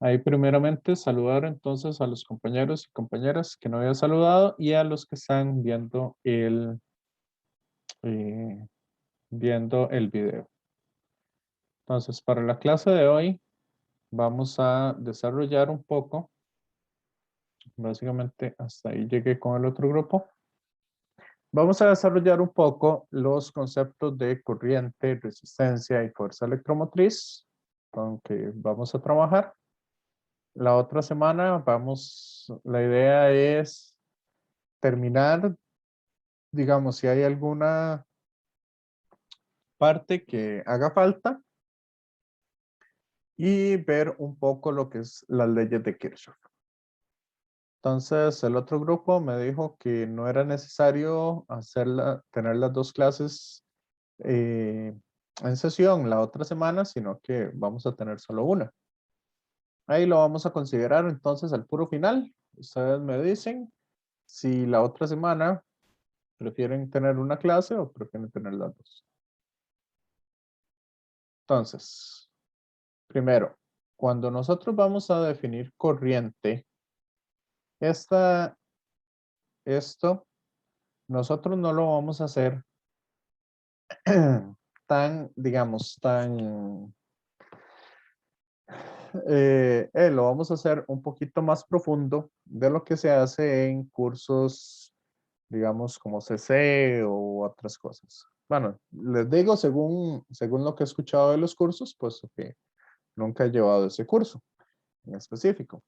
Ahí primeramente saludar entonces a los compañeros y compañeras que no había saludado y a los que están eh, viendo el video. Entonces, para la clase de hoy vamos a desarrollar un poco, básicamente hasta ahí llegué con el otro grupo. Vamos a desarrollar un poco los conceptos de corriente, resistencia y fuerza electromotriz con que vamos a trabajar. La otra semana la idea es terminar, digamos, si hay alguna parte que haga falta y ver un poco lo que es las leyes de Kirchhoff. Entonces, el otro grupo me dijo que no era necesario tener las dos clases en sesión la otra semana, sino que vamos a tener solo una. Ahí lo vamos a considerar entonces al puro final. Ustedes me dicen si la otra semana prefieren tener una clase o prefieren tener las dos. Entonces, primero, cuando nosotros vamos a definir corriente, esto, nosotros no lo vamos a hacer tan, digamos, lo vamos a hacer un poquito más profundo de lo que se hace en cursos, digamos, como CC o otras cosas. Bueno, les digo según lo que he escuchado de los cursos, pues que nunca he llevado ese curso en específico.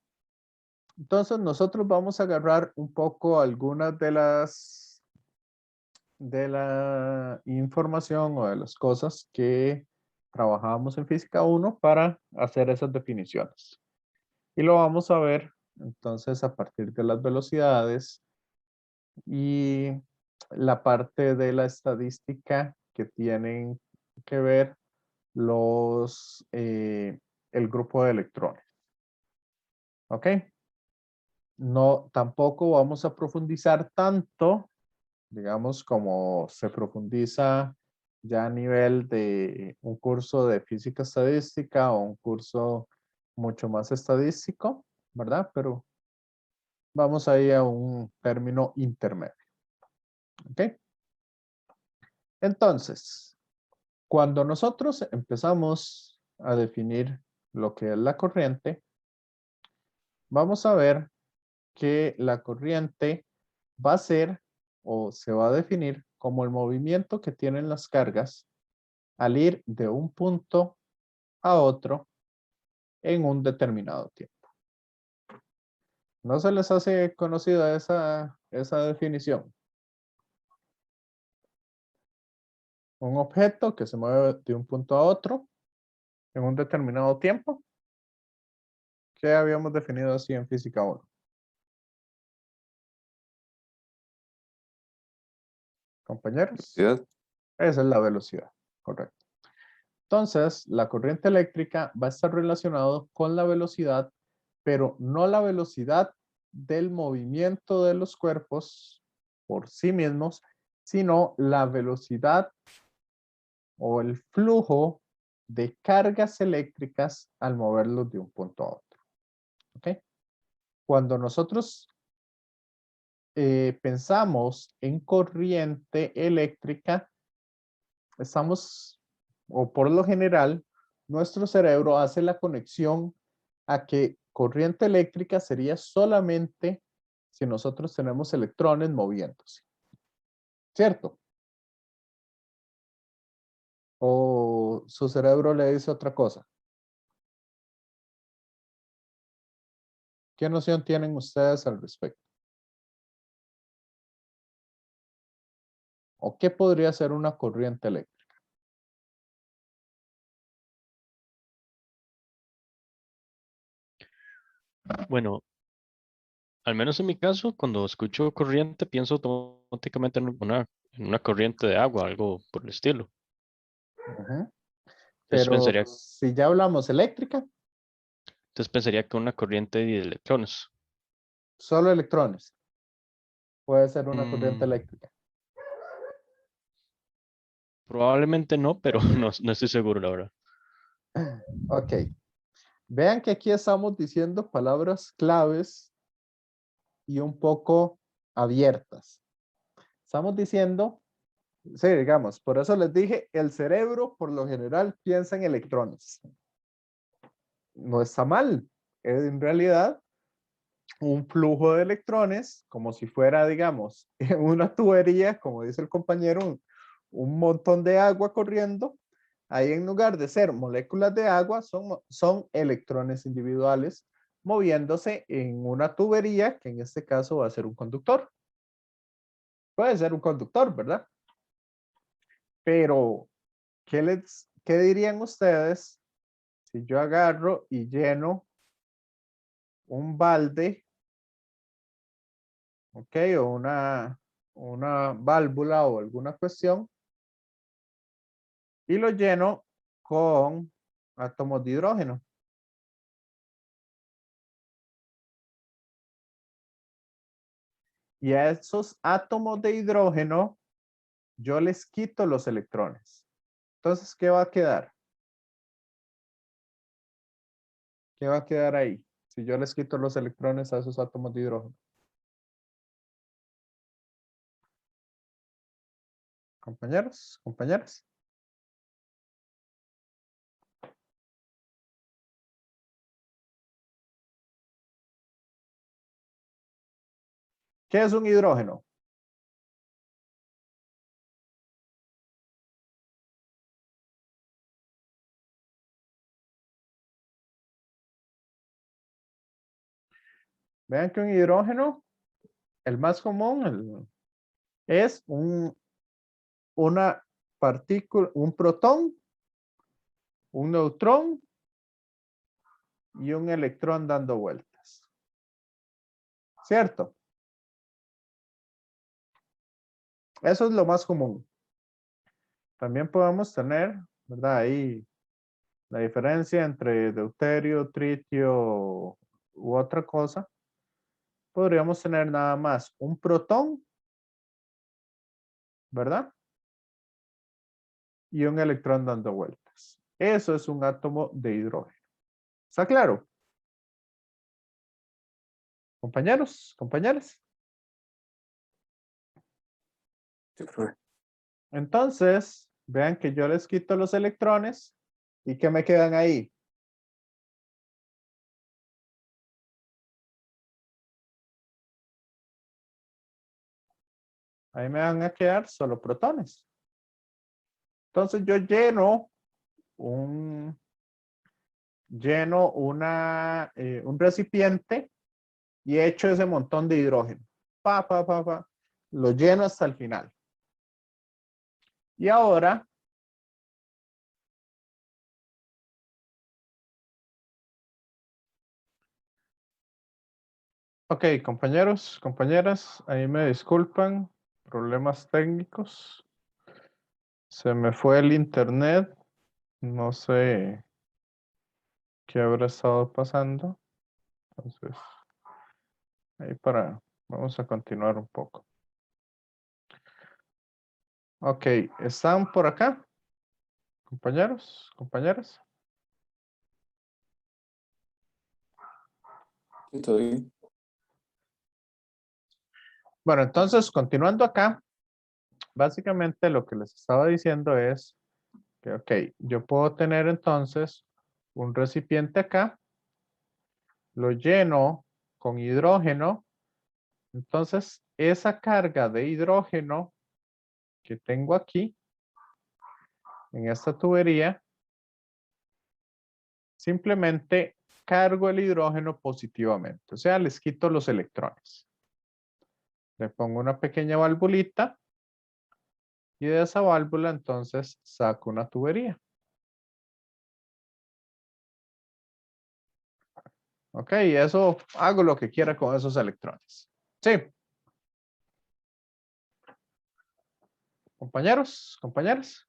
Entonces, nosotros vamos a agarrar un poco algunas de la información o de las cosas que trabajábamos en física 1 para hacer esas definiciones. Y lo vamos a ver entonces a partir de las velocidades y la parte de la estadística que tienen que ver el grupo de electrones. ¿Ok? No, tampoco vamos a profundizar tanto, digamos, como se profundiza ya a nivel de un curso de física estadística o un curso mucho más estadístico, ¿verdad? Pero vamos ahí a un término intermedio. ¿Ok? Entonces, cuando nosotros empezamos a definir lo que es la corriente, vamos a ver que la corriente va a ser o se va a definir como el movimiento que tienen las cargas al ir de un punto a otro en un determinado tiempo. ¿No se les hace conocida esa definición? Un objeto que se mueve de un punto a otro en un determinado tiempo. ¿Qué habíamos definido así en física 1? Compañeros, Velocidad. esa es la velocidad, correcto. Entonces, la corriente eléctrica va a estar relacionado con la velocidad, pero no la velocidad del movimiento de los cuerpos por sí mismos, sino la velocidad o el flujo de cargas eléctricas al moverlos de un punto a otro. ¿Ok? Cuando nosotros pensamos en corriente eléctrica, estamos, o por lo general, nuestro cerebro hace la conexión a que corriente eléctrica sería solamente si nosotros tenemos electrones moviéndose. ¿Cierto? O su cerebro le dice otra cosa. ¿Qué noción tienen ustedes al respecto? ¿O qué podría ser una corriente eléctrica? Bueno, al menos en mi caso, cuando escucho corriente, pienso automáticamente en una corriente de agua, algo por el estilo. Ujú. Entonces Pero pensaría, si ya hablamos eléctrica, entonces pensaría que una corriente de electrones. solo electrones puede ser una corriente Mm, eléctrica. probablemente no, pero no estoy seguro, la verdad. Ok. Vean que aquí estamos diciendo palabras claves y un poco abiertas. Estamos diciendo, sí, digamos, por eso les dije, el cerebro por lo general piensa en electrones. No está mal, es en realidad un flujo de electrones, como si fuera, digamos, una tubería, como dice el compañero, un montón de agua corriendo. Ahí en lugar de ser moléculas de agua, son electrones individuales moviéndose en una tubería, que en este caso va a ser un conductor. Puede ser un conductor, ¿verdad? Pero, ¿qué dirían ustedes si yo agarro y lleno un balde, ok, o una válvula o alguna cuestión, y lo lleno con átomos de hidrógeno? Y a esos átomos de hidrógeno yo les quito los electrones. Entonces, ¿qué va a quedar? ¿Qué va a quedar ahí? Si yo les quito los electrones a esos átomos de hidrógeno. Compañeros, compañeras. ¿Qué es un hidrógeno? Vean que un hidrógeno, el más común, es una partícula, un protón, un neutrón y un electrón dando vueltas. ¿Cierto? Eso es lo más común. También podemos tener, ¿verdad? Ahí la diferencia entre deuterio, tritio u otra cosa. Podríamos tener nada más un protón, ¿verdad? Y un electrón dando vueltas. Eso es un átomo de hidrógeno. ¿Está claro? Compañeros, compañeras. Sí, profe. Entonces, vean que yo les quito los electrones y que me quedan ahí. Ahí me van a quedar solo protones. Entonces yo lleno un recipiente y echo ese montón de hidrógeno. Pa. Lo lleno hasta el final. Y ahora, ok, compañeros, compañeras, ahí me disculpan, problemas técnicos. Se me fue el internet, no sé qué habrá estado pasando. Entonces, ahí vamos a continuar un poco. Ok, ¿están por acá? Compañeros, compañeras. Sí, todo bien. Bueno, entonces, continuando acá, básicamente lo que les estaba diciendo es que, ok, yo puedo tener entonces un recipiente acá, lo lleno con hidrógeno, entonces esa carga de hidrógeno que tengo aquí, en esta tubería, simplemente cargo el hidrógeno positivamente, o sea, les quito los electrones. Le pongo una pequeña valvulita y de esa válvula entonces saco una tubería. Ok, y eso hago lo que quiera con esos electrones. Sí. Compañeros, compañeras.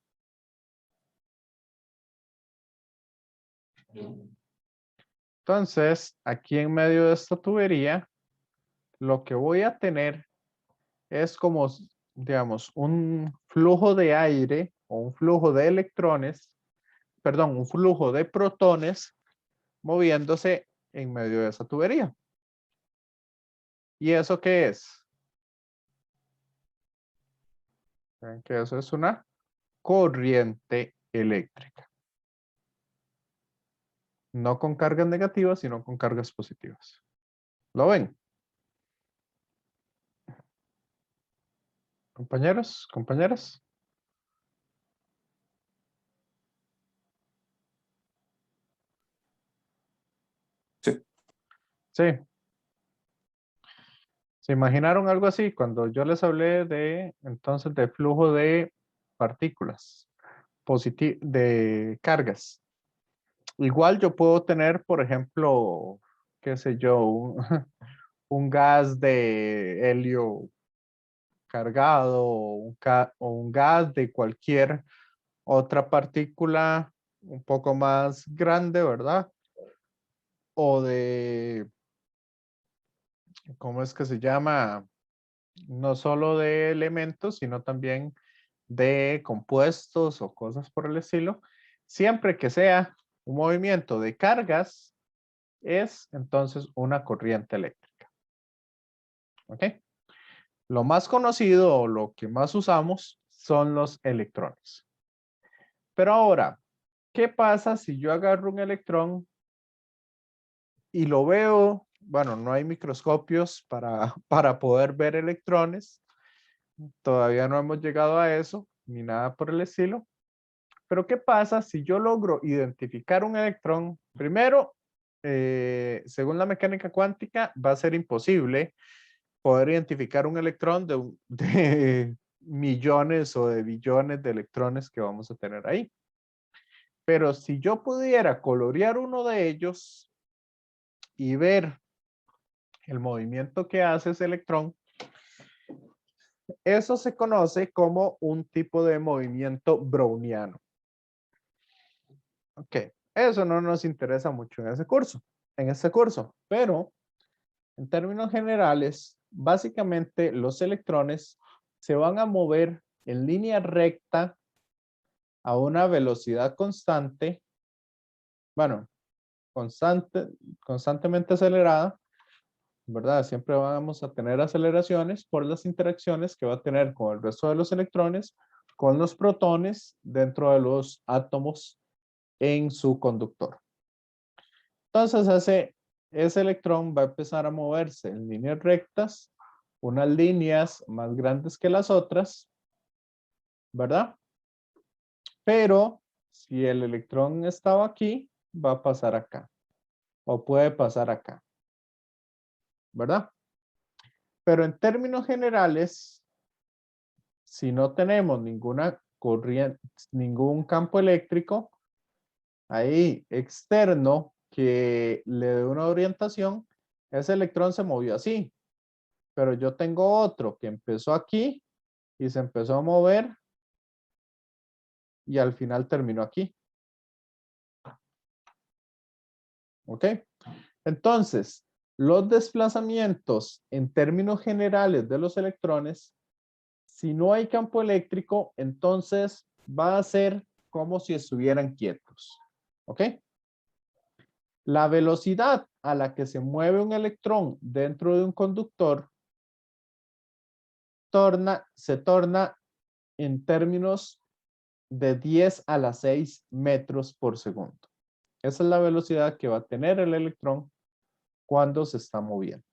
Entonces, aquí en medio de esta tubería, lo que voy a tener es como, digamos, un flujo de aire o un flujo de electrones, perdón, un flujo de protones moviéndose en medio de esa tubería. ¿Y eso qué es? Ven que eso es una corriente eléctrica. No con cargas negativas, sino con cargas positivas. ¿Lo ven? Compañeros, compañeras. Sí. Sí. ¿Se imaginaron algo así cuando yo les hablé de entonces de flujo de partículas, de cargas? Igual yo puedo tener, por ejemplo, qué sé yo, un gas de helio cargado o un gas de cualquier otra partícula un poco más grande, ¿verdad? O de, ¿cómo es que se llama? No solo de elementos, sino también de compuestos o cosas por el estilo. Siempre que sea un movimiento de cargas, es entonces una corriente eléctrica. ¿Ok? Lo más conocido o lo que más usamos son los electrones. Pero ahora, ¿qué pasa si yo agarro un electrón y lo veo? Bueno, no hay microscopios para poder ver electrones. Todavía no hemos llegado a eso, ni nada por el estilo. Pero ¿qué pasa si yo logro identificar un electrón? Primero, según la mecánica cuántica, va a ser imposible poder identificar un electrón de millones o de billones de electrones que vamos a tener ahí. Pero si yo pudiera colorear uno de ellos y ver el movimiento que hace ese electrón, eso se conoce como un tipo de movimiento browniano. Ok, eso no nos interesa mucho en este curso, pero en términos generales, básicamente los electrones se van a mover en línea recta a una velocidad constante, bueno, constantemente acelerada, ¿verdad? Siempre vamos a tener aceleraciones por las interacciones que va a tener con el resto de los electrones, con los protones dentro de los átomos en su conductor. Entonces, ese electrón va a empezar a moverse en líneas rectas, unas líneas más grandes que las otras, ¿verdad? Pero si el electrón estaba aquí, va a pasar acá. O puede pasar acá, ¿verdad? Pero en términos generales, si no tenemos ninguna corriente, ningún campo eléctrico ahí externo que le dé una orientación, ese electrón se movió así. Pero yo tengo otro que empezó aquí y se empezó a mover y al final terminó aquí. ¿Ok? Entonces, los desplazamientos en términos generales de los electrones, si no hay campo eléctrico, entonces va a ser como si estuvieran quietos. ¿Ok? La velocidad a la que se mueve un electrón dentro de un conductor se torna en términos de 10 a la 6 metros por segundo. Esa es la velocidad que va a tener el electrón cuando se está moviendo.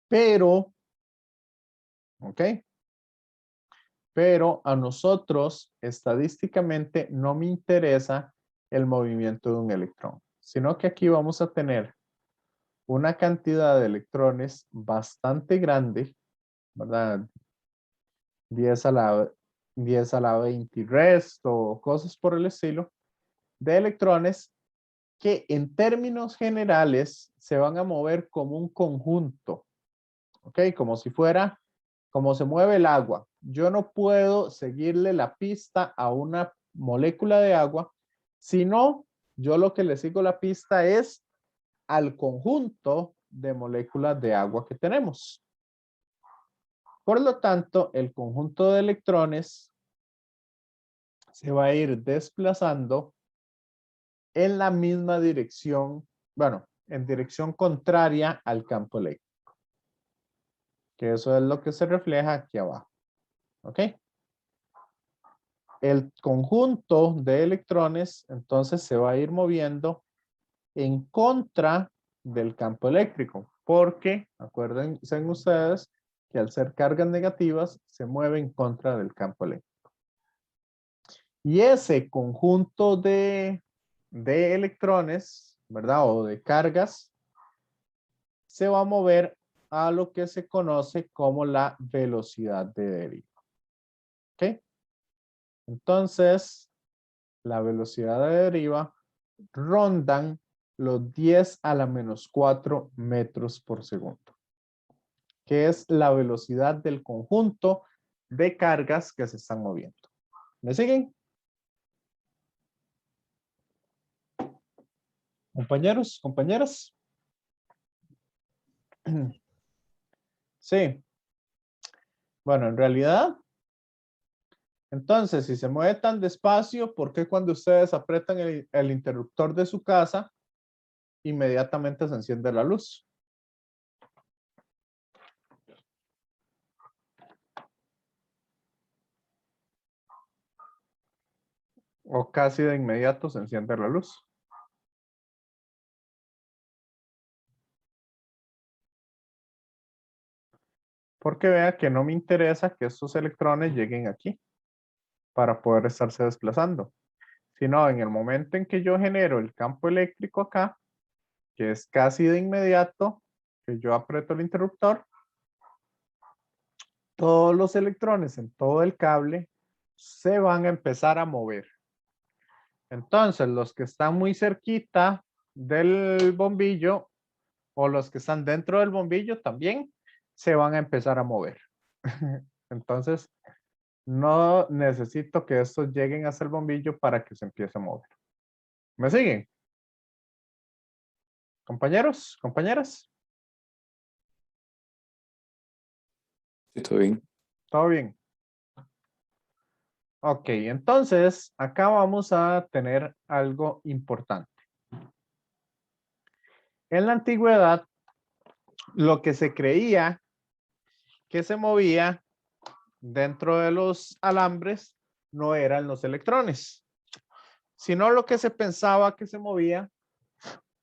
Pero, ¿ok? Pero a nosotros estadísticamente no me interesa el movimiento de un electrón, sino que aquí vamos a tener una cantidad de electrones bastante grande, ¿verdad? 10 a la 20 resto o cosas por el estilo, de electrones que en términos generales se van a mover como un conjunto, ¿ok? Como se mueve el agua. Yo no puedo seguirle la pista a una molécula de agua, sino yo lo que le sigo la pista es al conjunto de moléculas de agua que tenemos. Por lo tanto, el conjunto de electrones se va a ir desplazando en la misma dirección, bueno, en dirección contraria al campo eléctrico. Que eso es lo que se refleja aquí abajo. ¿Ok? El conjunto de electrones entonces se va a ir moviendo en contra del campo eléctrico, porque acuérdense ustedes que al ser cargas negativas se mueve en contra del campo eléctrico. Y ese conjunto de electrones, ¿verdad? O de cargas, se va a mover a lo que se conoce como la velocidad de deriva. ¿Ok? Entonces, la velocidad de deriva rondan los 10 a la menos 4 metros por segundo, que es la velocidad del conjunto de cargas que se están moviendo. ¿Me siguen? Compañeros, compañeras. Sí. Bueno, en realidad, entonces, si se mueve tan despacio, ¿por qué cuando ustedes apretan el interruptor de su casa, inmediatamente se enciende la luz? O casi de inmediato se enciende la luz. Porque vea que no me interesa que estos electrones lleguen aquí para poder estarse desplazando. Sino en el momento en que yo genero el campo eléctrico acá, que es casi de inmediato, que yo aprieto el interruptor, todos los electrones en todo el cable se van a empezar a mover. Entonces, los que están muy cerquita del bombillo o los que están dentro del bombillo también se van a empezar a mover. Entonces, no necesito que estos lleguen hasta el bombillo para que se empiece a mover. ¿Me siguen? Compañeros, compañeras. Sí, todo bien. ¿Todo bien? Ok, entonces acá vamos a tener algo importante. En la antigüedad, lo que se creía que se movía dentro de los alambres no eran los electrones, sino lo que se pensaba que se movía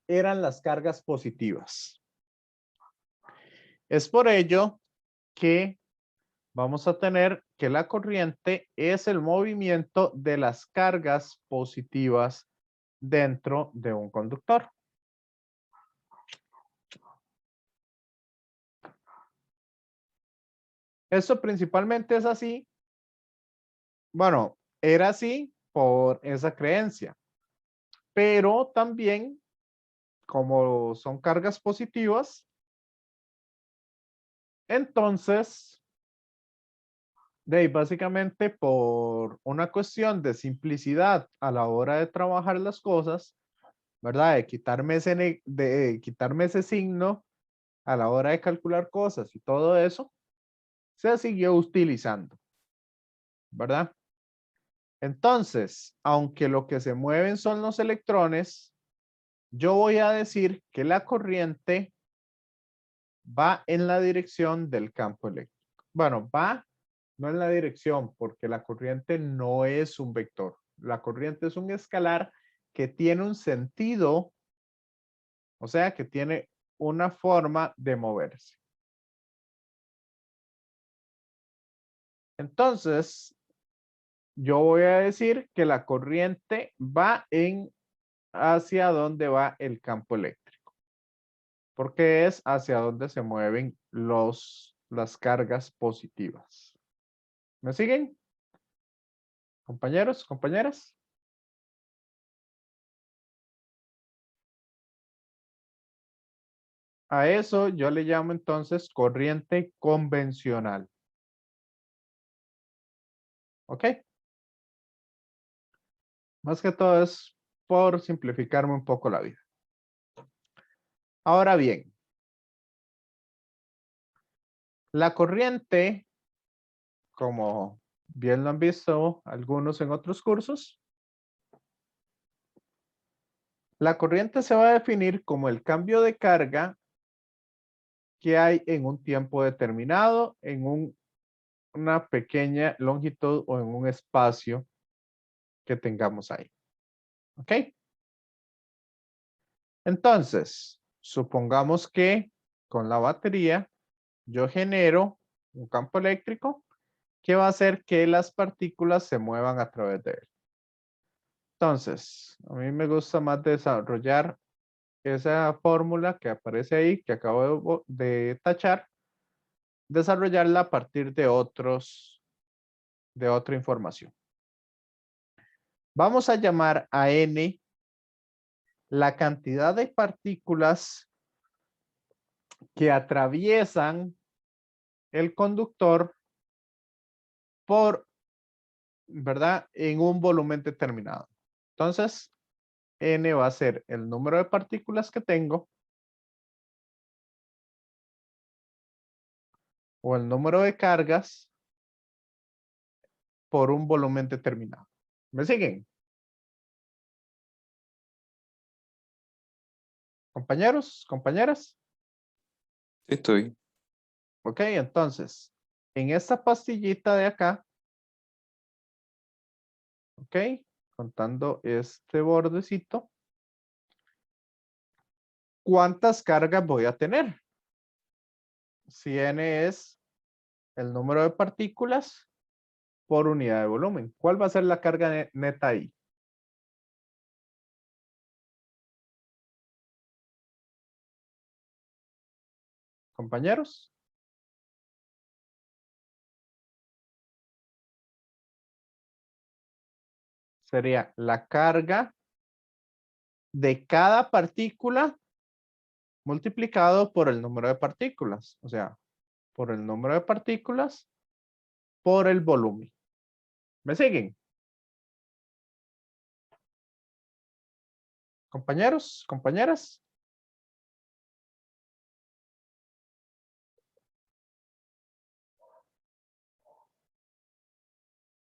eran las cargas positivas. Es por ello que vamos a tener que la corriente es el movimiento de las cargas positivas dentro de un conductor. Eso principalmente es así. Bueno, era así por esa creencia, pero también como son cargas positivas, entonces, básicamente por una cuestión de simplicidad a la hora de trabajar las cosas, ¿verdad? De quitarme ese signo a la hora de calcular cosas y todo eso, se siguió utilizando, ¿verdad? Entonces, aunque lo que se mueven son los electrones, yo voy a decir que la corriente va en la dirección del campo eléctrico. Bueno, va, no en la dirección, porque la corriente no es un vector. La corriente es un escalar que tiene un sentido, o sea, que tiene una forma de moverse. Entonces, yo voy a decir que la corriente va hacia donde va el campo eléctrico, porque es hacia donde se mueven las cargas positivas. ¿Me siguen? Compañeros, compañeras. A eso yo le llamo entonces corriente convencional. ¿Ok? Más que todo es por simplificarme un poco la vida. Ahora bien, la corriente, como bien lo han visto algunos en otros cursos, La corriente se va a definir como el cambio de carga que hay en un tiempo determinado, en una pequeña longitud o en un espacio que tengamos ahí. ¿Ok? Entonces, supongamos que con la batería yo genero un campo eléctrico que va a hacer que las partículas se muevan a través de él. Entonces, a mí me gusta más desarrollar esa fórmula que aparece ahí, que acabo de tachar, desarrollarla a partir de otra información. Vamos a llamar a N la cantidad de partículas que atraviesan el conductor ¿verdad? En un volumen determinado. Entonces, N va a ser el número de partículas que tengo o el número de cargas por un volumen determinado. ¿Me siguen? Compañeros, compañeras. Sí, estoy. Ok, entonces, en esta pastillita de acá, ok, contando este bordecito, ¿cuántas cargas voy a tener? Si N es el número de partículas por unidad de volumen. ¿Cuál va a ser la carga neta ahí? Compañeros. Sería la carga de cada partícula multiplicado por el número de partículas. O sea, por el número de partículas por el volumen. ¿Me siguen? Compañeros, compañeras.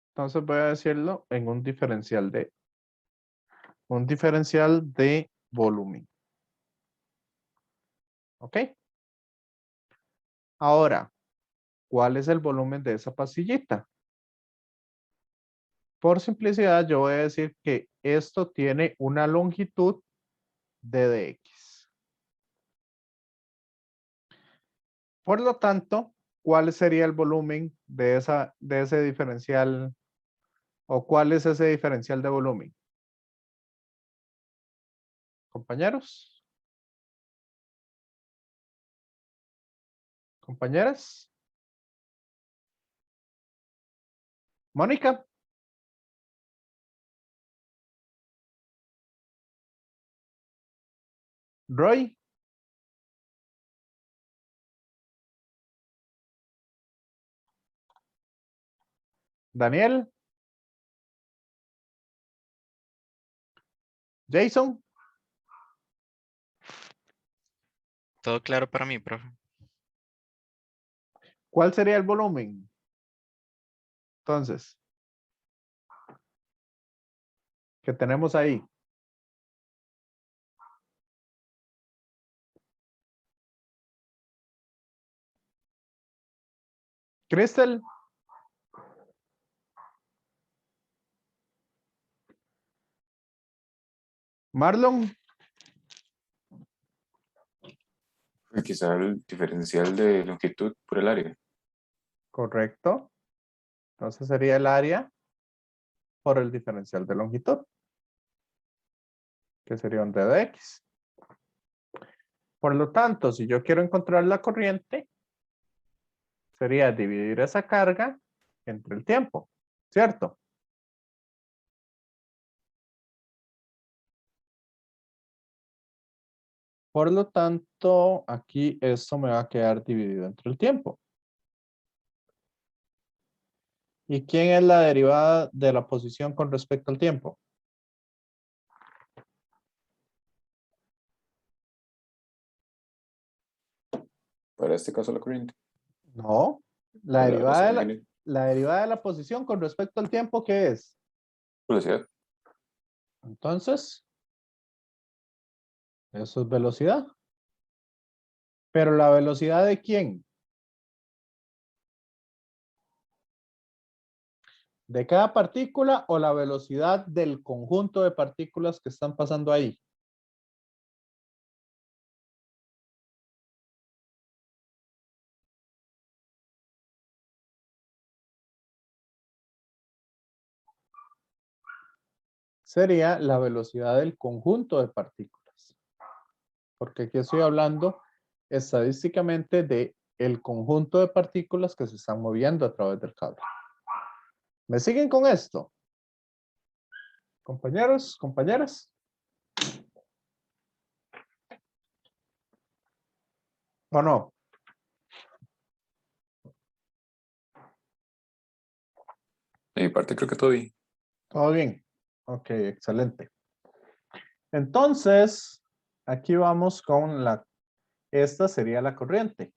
Entonces voy a decirlo en un diferencial de volumen. ¿Ok? Ahora, ¿cuál es el volumen de esa pastillita? Por simplicidad, yo voy a decir que esto tiene una longitud de dx. Por lo tanto, ¿cuál sería el volumen de ese diferencial o cuál es ese diferencial de volumen? Compañeros, compañeras. Mónica. Roy. Daniel. Jason. Todo claro para mí, profe. ¿Cuál sería el volumen? Entonces, que tenemos ahí. Crystal. Marlon. Quizá el diferencial de longitud por el área. Correcto. Entonces sería el área por el diferencial de longitud, que sería un d de x. Por lo tanto, si yo quiero encontrar la corriente, sería dividir esa carga entre el tiempo, ¿cierto? Por lo tanto, aquí esto me va a quedar dividido entre el tiempo. ¿Y quién es la derivada de la posición con respecto al tiempo? Para este caso la corriente. No, La razón viene. la derivada de la posición con respecto al tiempo, ¿qué es? Velocidad. Entonces, Eso es velocidad. Pero ¿la velocidad de quién? ¿De cada partícula o la velocidad del conjunto de partículas que están pasando ahí? Sería la velocidad del conjunto de partículas. Porque aquí estoy hablando estadísticamente de el conjunto de partículas que se están moviendo a través del cable. ¿Me siguen con esto? Compañeros, compañeras. ¿O no? De mi parte creo que todo bien. ¿Todo bien? Ok, excelente. Entonces, aquí vamos con esta sería la corriente.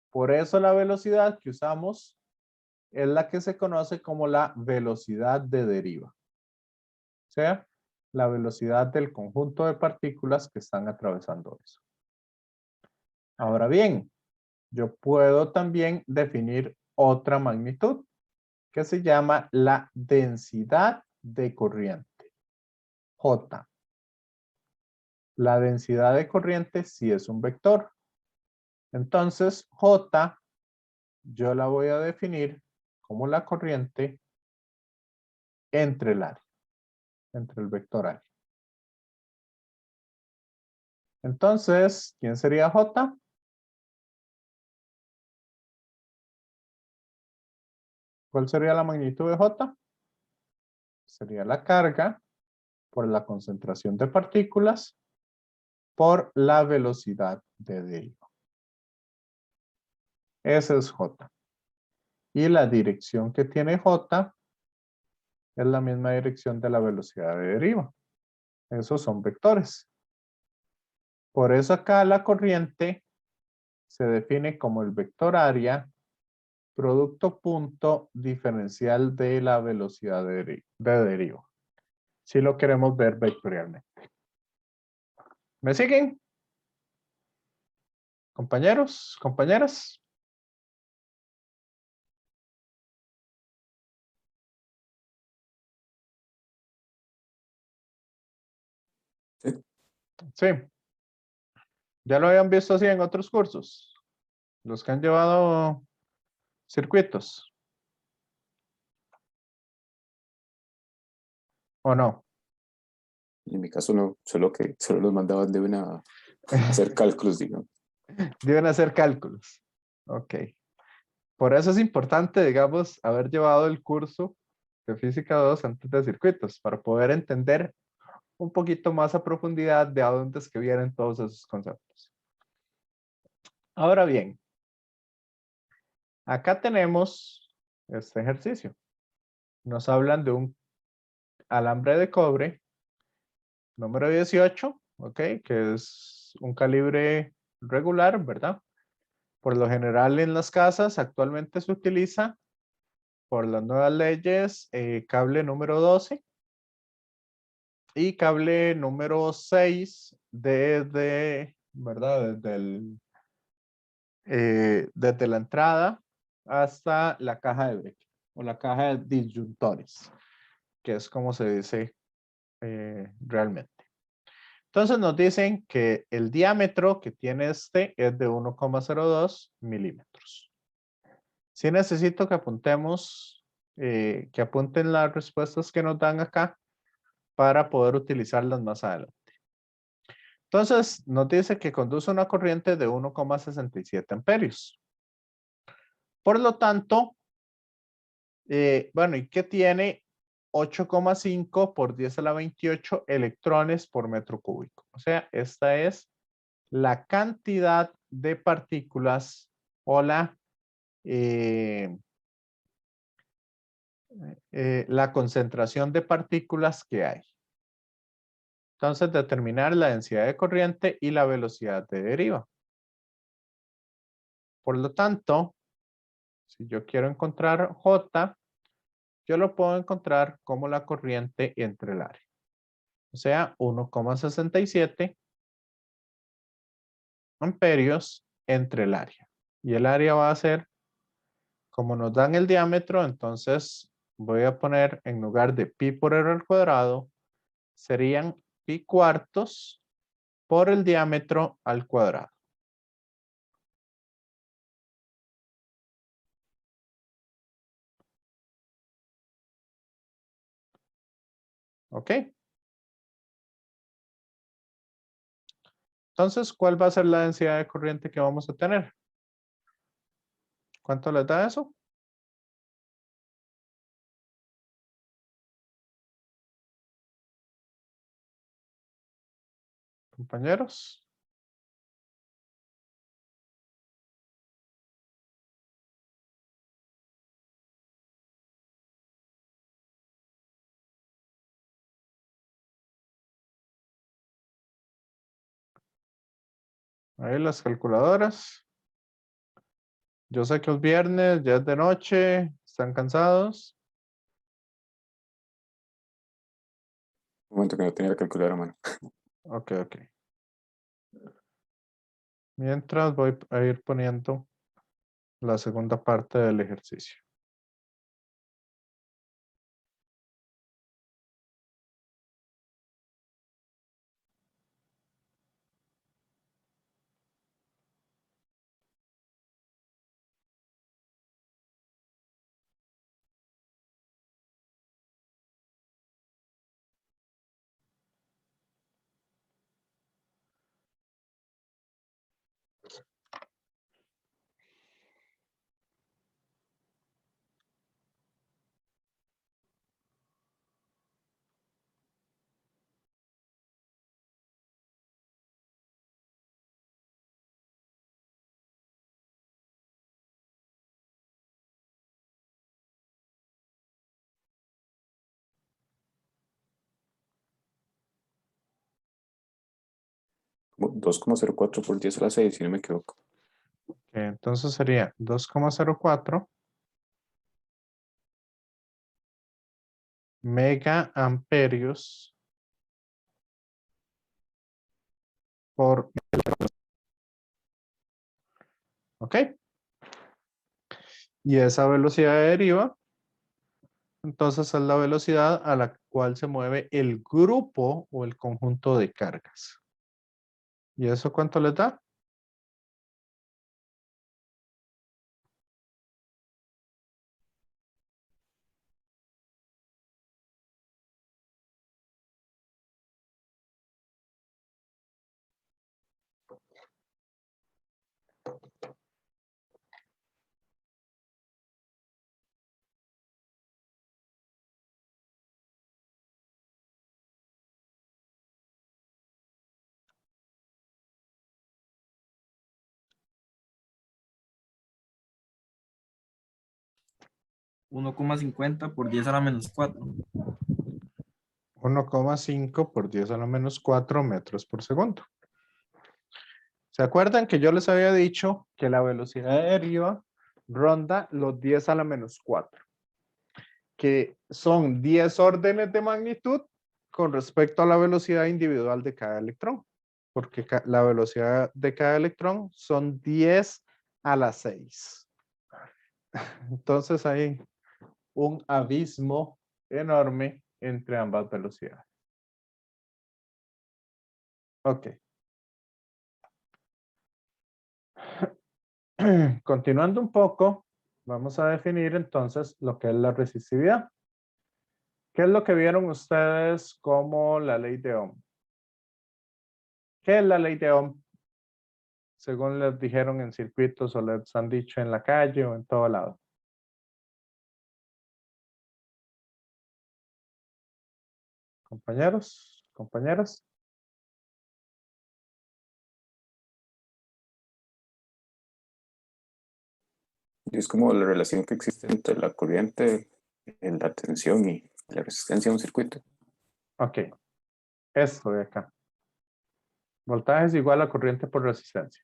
Por eso la velocidad que usamos es la que se conoce como la velocidad de deriva. O sea, la velocidad del conjunto de partículas que están atravesando eso. Ahora bien, yo puedo también definir otra magnitud que se llama la densidad de corriente, J. La densidad de corriente sí es un vector. Entonces, J, yo la voy a definir como la corriente entre el área, entre el vector área. Entonces, ¿quién sería J? ¿Cuál sería la magnitud de J? Sería la carga por la concentración de partículas por la velocidad de deriva. Ese es J. Y la dirección que tiene J es la misma dirección de la velocidad de deriva. Esos son vectores. Por eso acá la corriente se define como el vector área producto punto diferencial de la velocidad de deriva. Si lo queremos ver vectorialmente. ¿Me siguen? Compañeros, compañeras. Sí. Sí. Ya lo habían visto así en otros cursos. Los que han llevado circuitos. ¿O no? En mi caso no, solo los mandaban de una a hacer cálculos, digamos. Deben hacer cálculos. Ok. Por eso es importante, digamos, haber llevado el curso de Física 2 antes de circuitos, para poder entender un poquito más a profundidad de a dónde es que vienen todos esos conceptos. Ahora bien, acá tenemos este ejercicio. Nos hablan de un alambre de cobre número 18, ¿ok? Que es un calibre regular, ¿verdad? Por lo general en las casas actualmente se utiliza por las nuevas leyes cable número 12 y cable número 6 ¿verdad? Desde la entrada hasta la caja de breque o la caja de disyuntores, que es como se dice realmente. Entonces nos dicen que el diámetro que tiene este es de 1,02 milímetros. Sí necesito que apuntemos, que apunten las respuestas que nos dan acá para poder utilizarlas más adelante. Entonces nos dice que conduce una corriente de 1,67 amperios. Por lo tanto, bueno, ¿y qué tiene? 8,5 por 10 a la 28 electrones por metro cúbico. O sea, esta es la cantidad de partículas o la concentración de partículas que hay. Entonces, determinar la densidad de corriente y la velocidad de deriva. Por lo tanto, si yo quiero encontrar J, yo lo puedo encontrar como la corriente entre el área. O sea, 1,67 amperios entre el área. Y el área va a ser, como nos dan el diámetro, entonces voy a poner en lugar de pi por r al cuadrado, serían pi cuartos por el diámetro al cuadrado. ¿Ok? Entonces, ¿cuál va a ser la densidad de corriente que vamos a tener? ¿Cuánto les da eso? Compañeros. Ahí las calculadoras. Yo sé que es viernes, ya es de noche, están cansados. Un momento que no tenía la calculadora a mano. Ok, ok. Mientras voy a ir poniendo la segunda parte del ejercicio. Como 2,04 por 10 a la 6, si no me equivoco. Entonces sería 2,04 mega amperios por... ¿Ok? Y esa velocidad de deriva, entonces es la velocidad a la cual se mueve el grupo o el conjunto de cargas. ¿Y eso cuánto le da? Uno coma 50 por 10 a la menos 4. 1,5 por 10 a la menos 4 metros por segundo. ¿Se acuerdan que yo les había dicho que la velocidad de deriva ronda los 10 a la menos 4? Que son 10 órdenes de magnitud con respecto a la velocidad individual de cada electrón. Porque la velocidad de cada electrón son 10 a la 6. Entonces hay un abismo enorme entre ambas velocidades. Ok. Continuando un poco, vamos a definir entonces lo que es la resistividad. ¿Qué es lo que vieron ustedes como la ley de Ohm? ¿Qué es la ley de Ohm? Según les dijeron en circuitos o les han dicho en la calle o en todo lado. Compañeros, compañeras. Y es como la relación que existe entre la corriente, la tensión y la resistencia de un circuito. Ok. Esto de acá. Voltaje es igual a corriente por resistencia.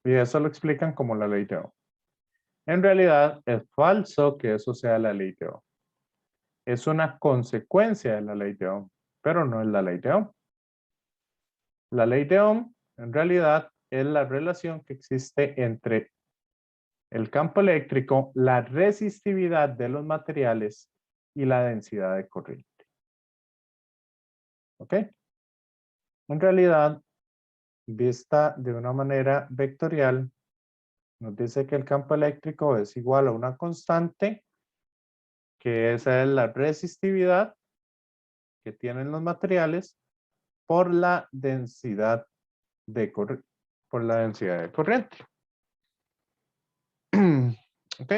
Y eso lo explican como la ley de Ohm. En realidad es falso que eso sea la ley de Ohm. Es una consecuencia de la ley de Ohm, pero no es la ley de Ohm. La ley de Ohm, en realidad, es la relación que existe entre el campo eléctrico, la resistividad de los materiales y la densidad de corriente. ¿Ok? En realidad, vista de una manera vectorial, nos dice que el campo eléctrico es igual a una constante, que esa es la resistividad que tienen los materiales por la densidad de corriente. ¿Ok?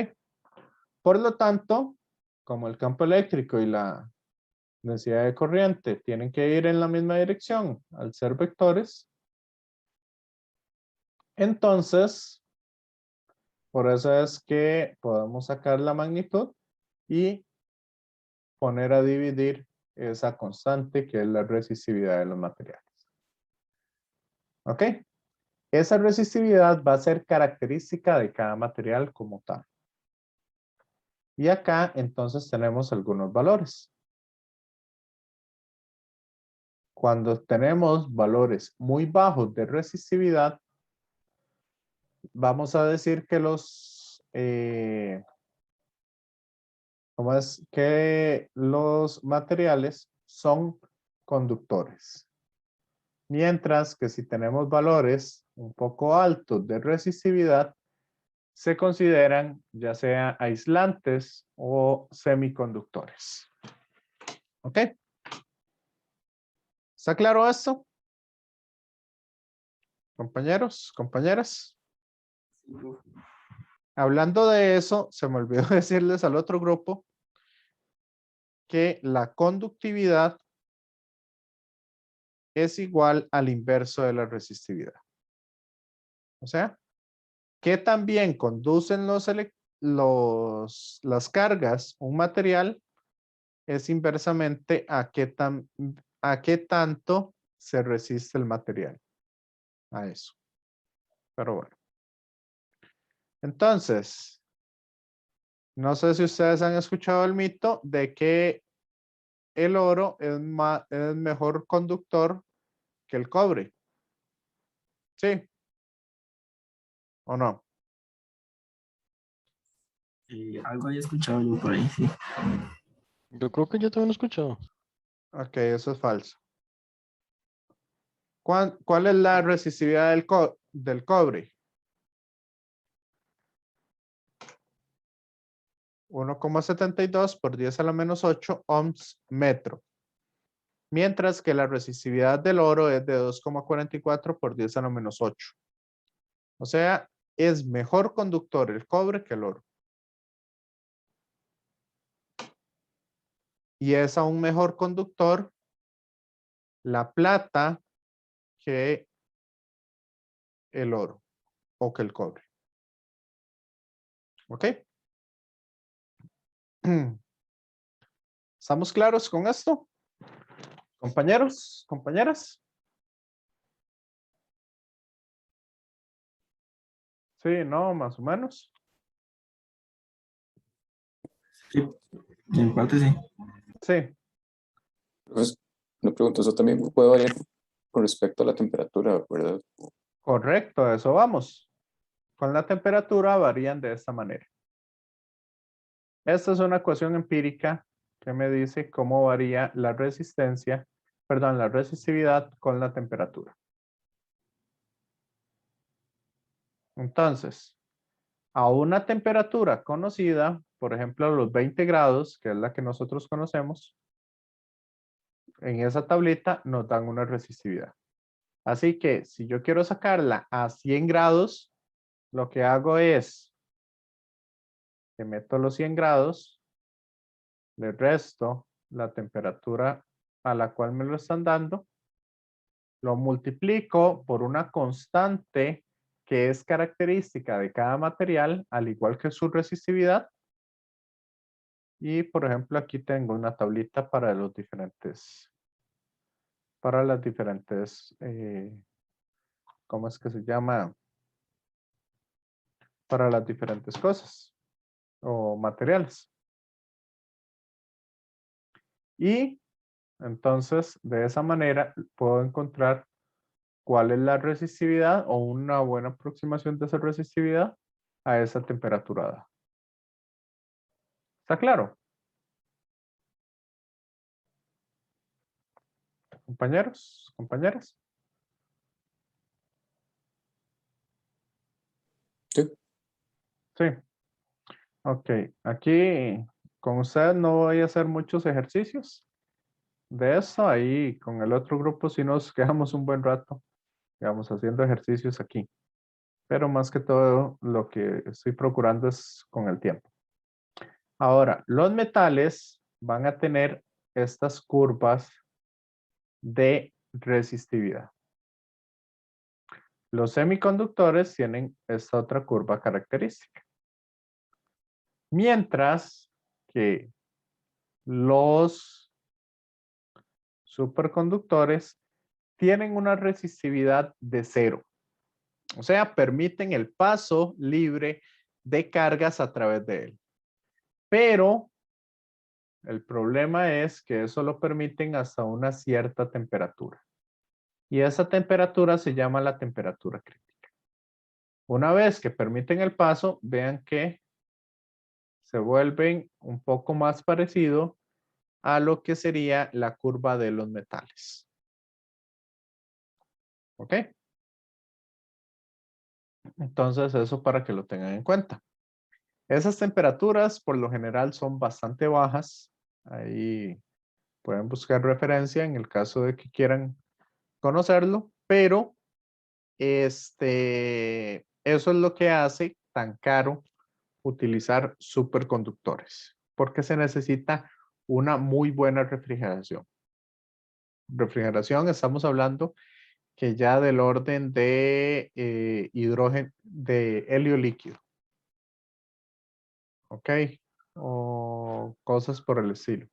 Por lo tanto, como el campo eléctrico y la densidad de corriente tienen que ir en la misma dirección al ser vectores, entonces, por eso es que podemos sacar la magnitud y poner a dividir esa constante que es la resistividad de los materiales. ¿Ok? Esa resistividad va a ser característica de cada material como tal. Y acá entonces tenemos algunos valores. Cuando tenemos valores muy bajos de resistividad, vamos a decir que que los materiales son conductores. Mientras que si tenemos valores un poco altos de resistividad, se consideran ya sea aislantes o semiconductores. ¿Ok? ¿Está claro esto? Compañeros, compañeras. Hablando de eso, se me olvidó decirles al otro grupo que la conductividad es igual al inverso de la resistividad. O sea, que también conducen las cargas un material es inversamente a qué tanto se resiste el material a eso. Pero bueno. Entonces, no sé si ustedes han escuchado el mito de que el oro es mejor conductor que el cobre. ¿Sí? ¿O no? Algo había escuchado yo por ahí, sí. Yo creo que yo también lo he escuchado. Ok, eso es falso. ¿Cuál es la resistividad del cobre? 1,72 por 10 a la menos 8 ohms metro. Mientras que la resistividad del oro es de 2,44 por 10 a la menos 8. O sea, es mejor conductor el cobre que el oro. Y es aún mejor conductor la plata que el oro o que el cobre. ¿Ok? ¿Estamos claros con esto? Compañeros, compañeras. Sí, no, más o menos. Sí, en parte sí. Sí, Entonces, me pregunto, eso también puede variar con respecto a la temperatura, ¿verdad? correcto, a eso vamos. Con la temperatura varían de esta manera. Esta es una ecuación empírica que me dice cómo varía la la resistividad con la temperatura. Entonces, a una temperatura conocida, por ejemplo, los 20 grados, que es la que nosotros conocemos, en esa tablita nos dan una resistividad. Así que si yo quiero sacarla a 100 grados, lo que hago es que meto los 100 grados, le resto la temperatura a la cual me lo están dando, lo multiplico por una constante que es característica de cada material, al igual que su resistividad. Y por ejemplo, aquí tengo una tablita para las diferentes, ¿cómo es que se llama? Para las diferentes cosas o materiales. Y entonces, de esa manera, puedo encontrar cuál es la resistividad o una buena aproximación de esa resistividad a esa temperatura dada. ¿Está claro? Compañeros, compañeras. Sí. Sí. Ok, aquí con usted no voy a hacer muchos ejercicios de eso. Ahí con el otro grupo sí nos quedamos un buen rato, digamos, haciendo ejercicios aquí. Pero más que todo lo que estoy procurando es con el tiempo. Ahora, los metales van a tener estas curvas de resistividad. Los semiconductores tienen esta otra curva característica. Mientras que los superconductores tienen una resistividad de 0. O sea, permiten el paso libre de cargas a través de él. Pero el problema es que eso lo permiten hasta una cierta temperatura. Y esa temperatura se llama la temperatura crítica. Una vez que permiten el paso, vean que se vuelven un poco más parecido a lo que sería la curva de los metales. ¿Ok? Entonces, eso para que lo tengan en cuenta. Esas temperaturas por lo general son bastante bajas. Ahí pueden buscar referencia en el caso de que quieran conocerlo, pero eso es lo que hace tan caro utilizar superconductores, porque se necesita una muy buena refrigeración. Refrigeración, estamos hablando que ya del orden de hidrógeno, de helio líquido. ¿Ok? O cosas por el estilo.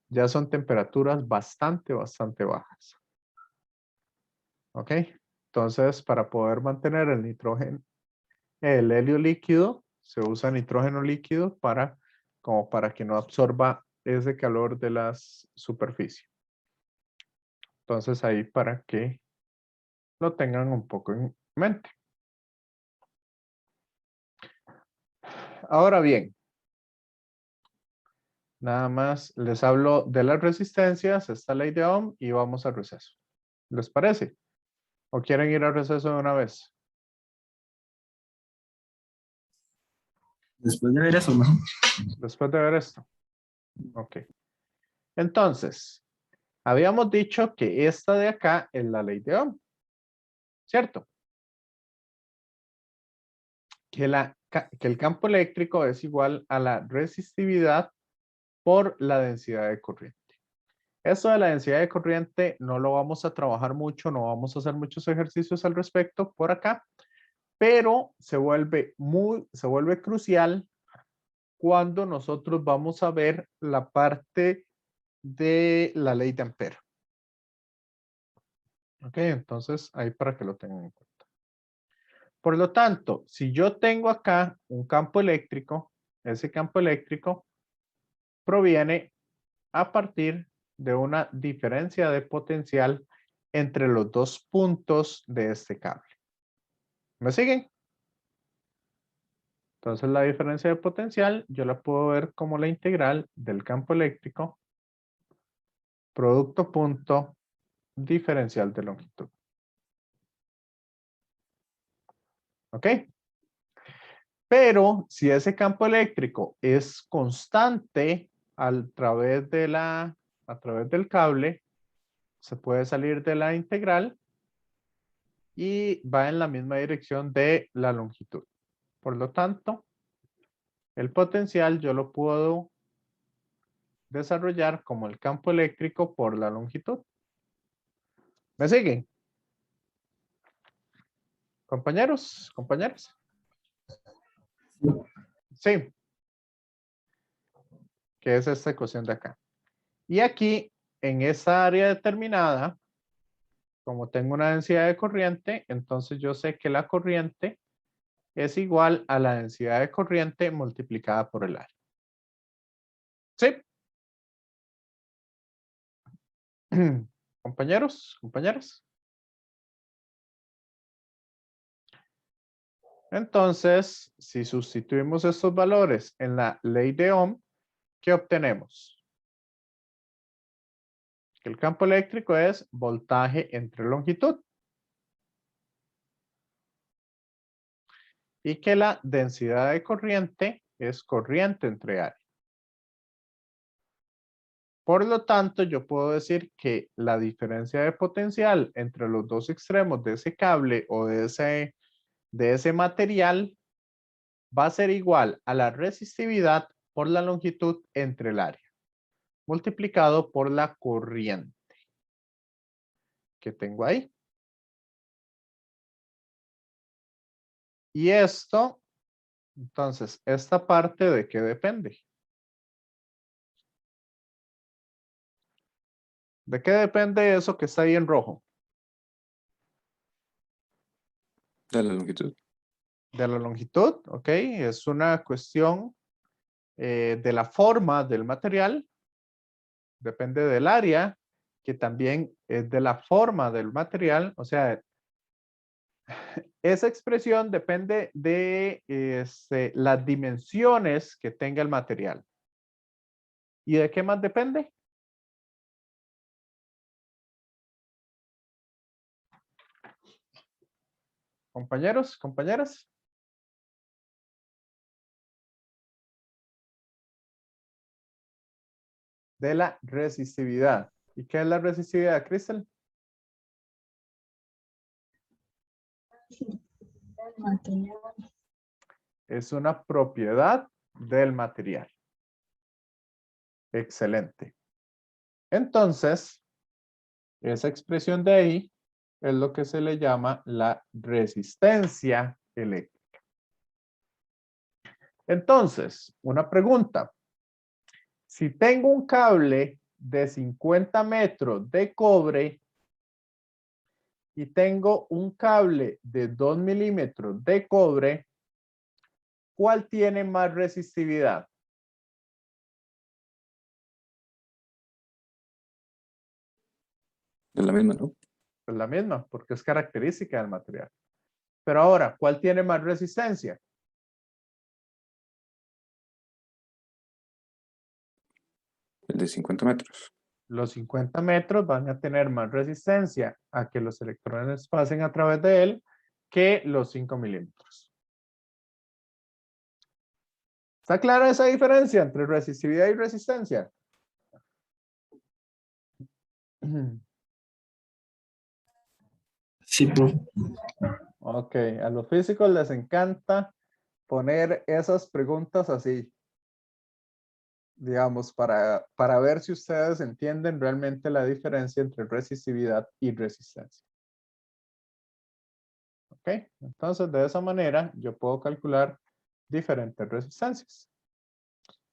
Ya son temperaturas bastante bajas. ¿Ok? Entonces, para poder mantener el nitrógeno, el helio líquido, se usa nitrógeno líquido como para que no absorba ese calor de la superficie. Entonces, ahí para que lo tengan un poco en mente. Ahora bien, nada más les hablo de las resistencias, esta ley de Ohm, y vamos al receso. ¿Les parece? ¿O quieren ir al receso de una vez? Después de ver eso, mejor. Después de ver esto. Ok. Entonces, habíamos dicho que esta de acá es la ley de Ohm. ¿Cierto? Que el campo eléctrico es igual a la resistividad por la densidad de corriente. Esto de la densidad de corriente no lo vamos a trabajar mucho, no vamos a hacer muchos ejercicios al respecto por acá, pero se vuelve crucial cuando nosotros vamos a ver la parte de la ley de Ampere. Ok, entonces ahí para que lo tengan en cuenta. Por lo tanto, si yo tengo acá un campo eléctrico, ese campo eléctrico proviene a partir de una diferencia de potencial entre los dos puntos de este cable. ¿Me siguen? Entonces la diferencia de potencial yo la puedo ver como la integral del campo eléctrico producto punto diferencial de longitud. ¿Ok? Pero si ese campo eléctrico es constante a través del cable, se puede salir de la integral y va en la misma dirección de la longitud. Por lo tanto, el potencial yo lo puedo desarrollar como el campo eléctrico por la longitud. ¿Me siguen? Compañeros, compañeras. Sí. Que es esta ecuación de acá. Y aquí, en esa área determinada, como tengo una densidad de corriente, entonces yo sé que la corriente es igual a la densidad de corriente multiplicada por el área. ¿Sí? Compañeros, compañeras. Entonces, si sustituimos estos valores en la ley de Ohm, ¿qué obtenemos? Que el campo eléctrico es voltaje entre longitud. Y que la densidad de corriente es corriente entre área. Por lo tanto, yo puedo decir que la diferencia de potencial entre los dos extremos de ese cable o de ese material va a ser igual a la resistividad por la longitud entre el área, multiplicado por la corriente que tengo ahí. Y esto, entonces, esta parte ¿de qué depende? ¿De qué depende eso que está ahí en rojo? De la longitud. De la longitud, ¿ok? Es una cuestión de la forma del material, depende del área, que también es de la forma del material, o sea, esa expresión depende de las dimensiones que tenga el material. ¿Y de qué más depende? Compañeros, compañeras. De la resistividad. ¿Y qué es la resistividad, Crystal? Es una propiedad del material. Excelente. Entonces, esa expresión de ahí es lo que se le llama la resistencia eléctrica. Entonces, una pregunta. Si tengo un cable de 50 metros de cobre y tengo un cable de 2 milímetros de cobre, ¿cuál tiene más resistividad? Es la misma, ¿no? Es la misma, porque es característica del material. Pero ahora, ¿cuál tiene más resistencia? El de 50 metros. Los 50 metros van a tener más resistencia a que los electrones pasen a través de él que los 5 milímetros. ¿Está clara esa diferencia entre resistividad y resistencia? Sí, profe. Ok, a los físicos les encanta poner esas preguntas así, digamos, para ver si ustedes entienden realmente la diferencia entre resistividad y resistencia. Ok, entonces de esa manera yo puedo calcular diferentes resistencias.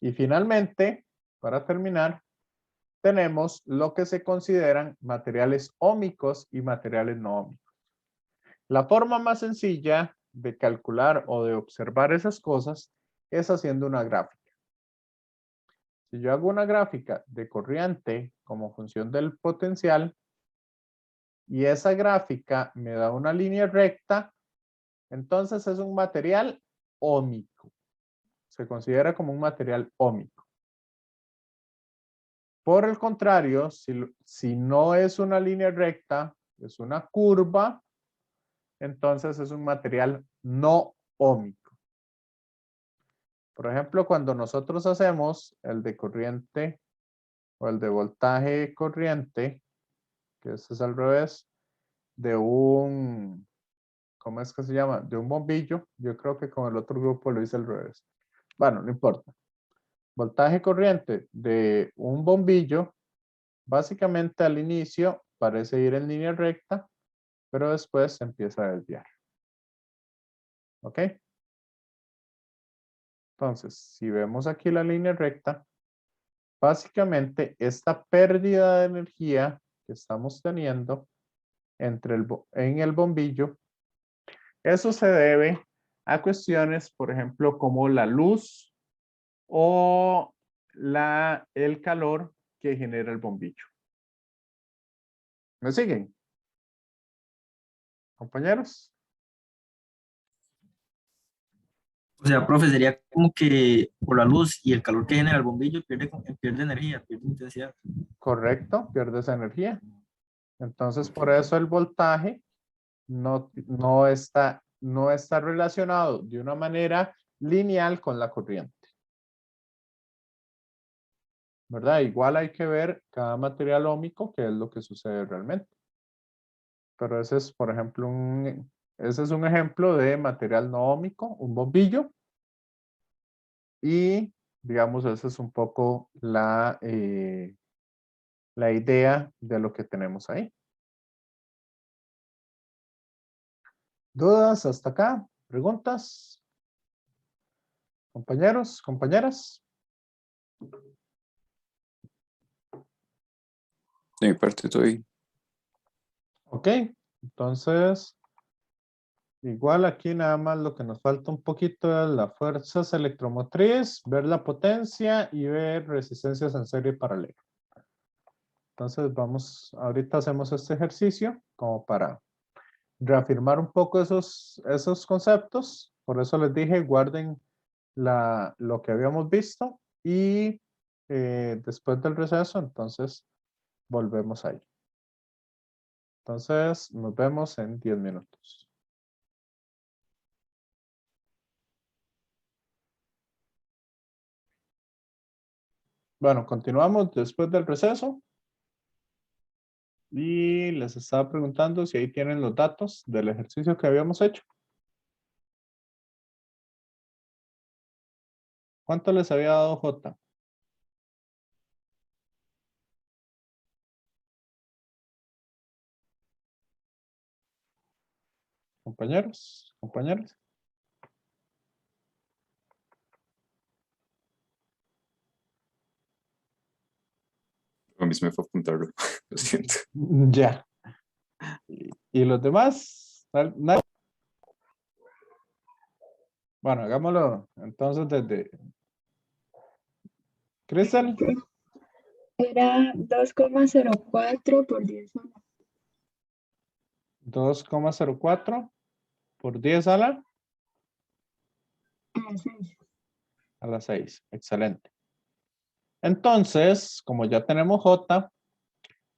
Y finalmente, para terminar, tenemos lo que se consideran materiales ómicos y materiales no ómicos. La forma más sencilla de calcular o de observar esas cosas es haciendo una gráfica. Si yo hago una gráfica de corriente como función del potencial y esa gráfica me da una línea recta, entonces es un material ómico. Se considera como un material ómico. Por el contrario, si no es una línea recta, es una curva, entonces es un material no ómico. Por ejemplo, cuando nosotros hacemos el de corriente o el de voltaje corriente, que este es al revés, de un, ¿cómo es que se llama? De un bombillo. Yo creo que con el otro grupo lo hice al revés. Bueno, no importa. Voltaje corriente de un bombillo, básicamente al inicio parece ir en línea recta, pero después se empieza a desviar. ¿Ok? Entonces, si vemos aquí la línea recta, básicamente esta pérdida de energía que estamos teniendo en el bombillo, eso se debe a cuestiones, por ejemplo, como la luz o el calor que genera el bombillo. ¿Me siguen, compañeros? O sea, profe, sería como que por la luz y el calor que genera el bombillo pierde energía, pierde intensidad. Correcto, pierdes energía. Entonces, por eso el voltaje no está relacionado de una manera lineal con la corriente. ¿Verdad? Igual hay que ver cada material óhmico, qué es lo que sucede realmente. Pero ese es, por ejemplo, ese es un ejemplo de material no óhmico, un bombillo. Y, digamos, esa es un poco la idea de lo que tenemos ahí. ¿Dudas hasta acá? ¿Preguntas? Compañeros, compañeras. De mi parte estoy. Ok, entonces, igual aquí nada más lo que nos falta un poquito es las fuerzas electromotriz, ver la potencia y ver resistencias en serie paralela. Entonces ahorita hacemos este ejercicio como para reafirmar un poco esos conceptos. Por eso les dije, guarden lo que habíamos visto y después del receso, entonces volvemos ahí. Entonces, nos vemos en 10 minutos. Bueno, continuamos después del receso. Y les estaba preguntando si ahí tienen los datos del ejercicio que habíamos hecho. ¿Cuánto les había dado J? Compañeros, compañeras. A mí se me fue a apuntarlo. Lo siento. Ya. ¿Y los demás? Bueno, hagámoslo entonces desde... Crystal, Era 2,04 por 10 a la 2,04 por 10 a la 6. 6. Excelente. Entonces, como ya tenemos J,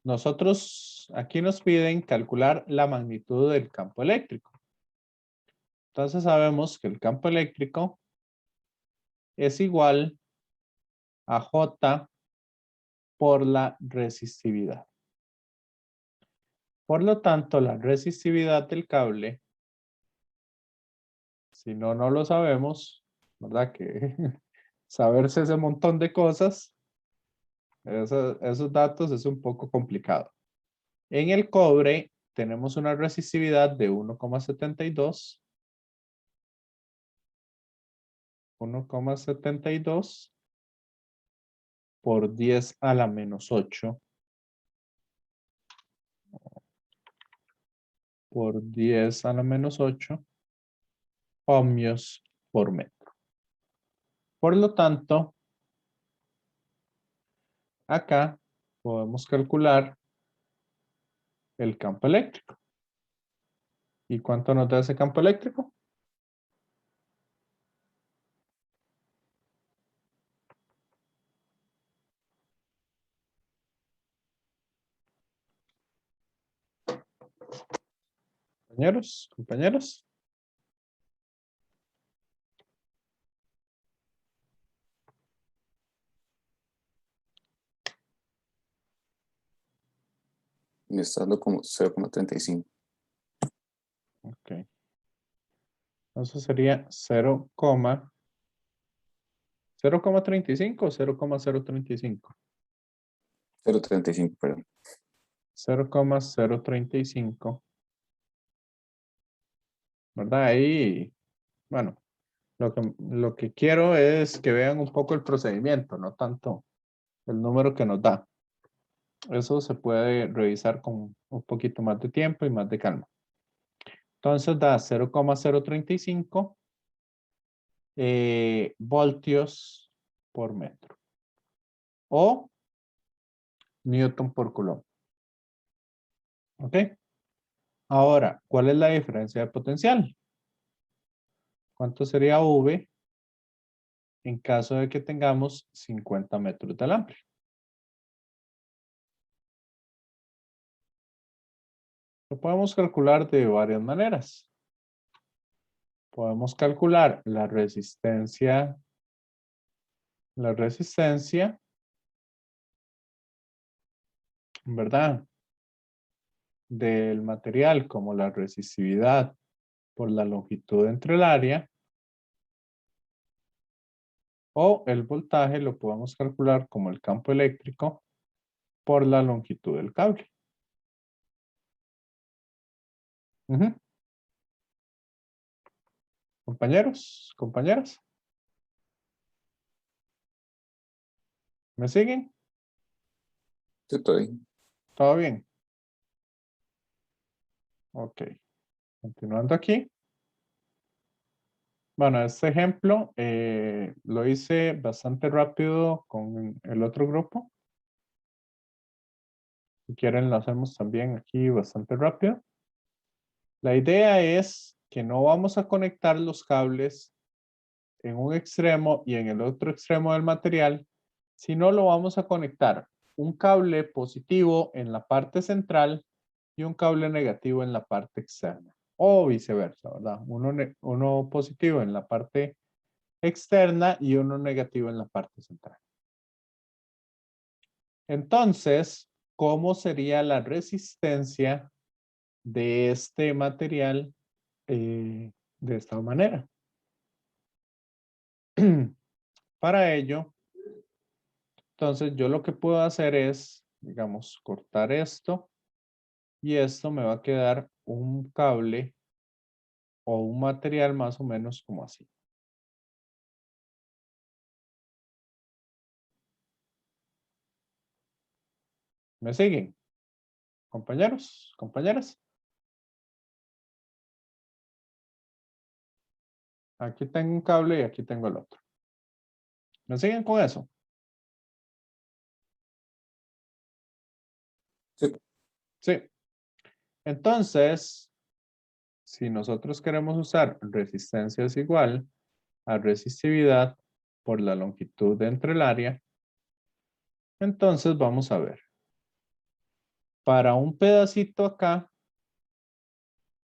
nosotros aquí nos piden calcular la magnitud del campo eléctrico. Entonces sabemos que el campo eléctrico es igual a J por la resistividad. Por lo tanto, la resistividad del cable, si no lo sabemos, ¿verdad? Que saberse ese montón de cosas, esos datos es un poco complicado. En el cobre tenemos una resistividad de 1,72. 1,72 por 10 a la menos 8 por 10 a la menos 8 ohmios por metro. Por lo tanto, acá podemos calcular el campo eléctrico. ¿Y cuánto nos da ese campo eléctrico? Compañeros, compañeras. Me está dando como 0,35. Ok. Entonces sería 0,35 o 0,035. 0,35, perdón. 0,035. ¿Verdad? Ahí, bueno, lo que quiero es que vean un poco el procedimiento, no tanto el número que nos da. Eso se puede revisar con un poquito más de tiempo y más de calma. Entonces da 0,035 voltios por metro. O newton por coulomb. ¿Ok? Ahora, ¿cuál es la diferencia de potencial? ¿Cuánto sería V en caso de que tengamos 50 metros de alambre? Lo podemos calcular de varias maneras. Podemos calcular la resistencia, ¿verdad? Del material como la resistividad por la longitud entre el área. O el voltaje lo podemos calcular como el campo eléctrico por la longitud del cable. Ujú. Compañeros, compañeras. ¿Me siguen? Sí, estoy. ¿Todo bien? Ok. Continuando aquí. Bueno, este ejemplo lo hice bastante rápido con el otro grupo. Si quieren, lo hacemos también aquí bastante rápido. La idea es que no vamos a conectar los cables en un extremo y en el otro extremo del material, sino lo vamos a conectar un cable positivo en la parte central y un cable negativo en la parte externa. O viceversa, ¿verdad? Uno positivo en la parte externa y uno negativo en la parte central. Entonces, ¿cómo sería la resistencia de este material de esta manera? Para ello, entonces yo lo que puedo hacer es, digamos, cortar esto y esto me va a quedar un cable o un material más o menos como así. ¿Me siguen? Compañeros, compañeras. Aquí tengo un cable y aquí tengo el otro. ¿Me siguen con eso? Sí. Sí. Entonces, si nosotros queremos usar resistencia es igual a resistividad por la longitud entre el área, entonces vamos a ver. Para un pedacito acá,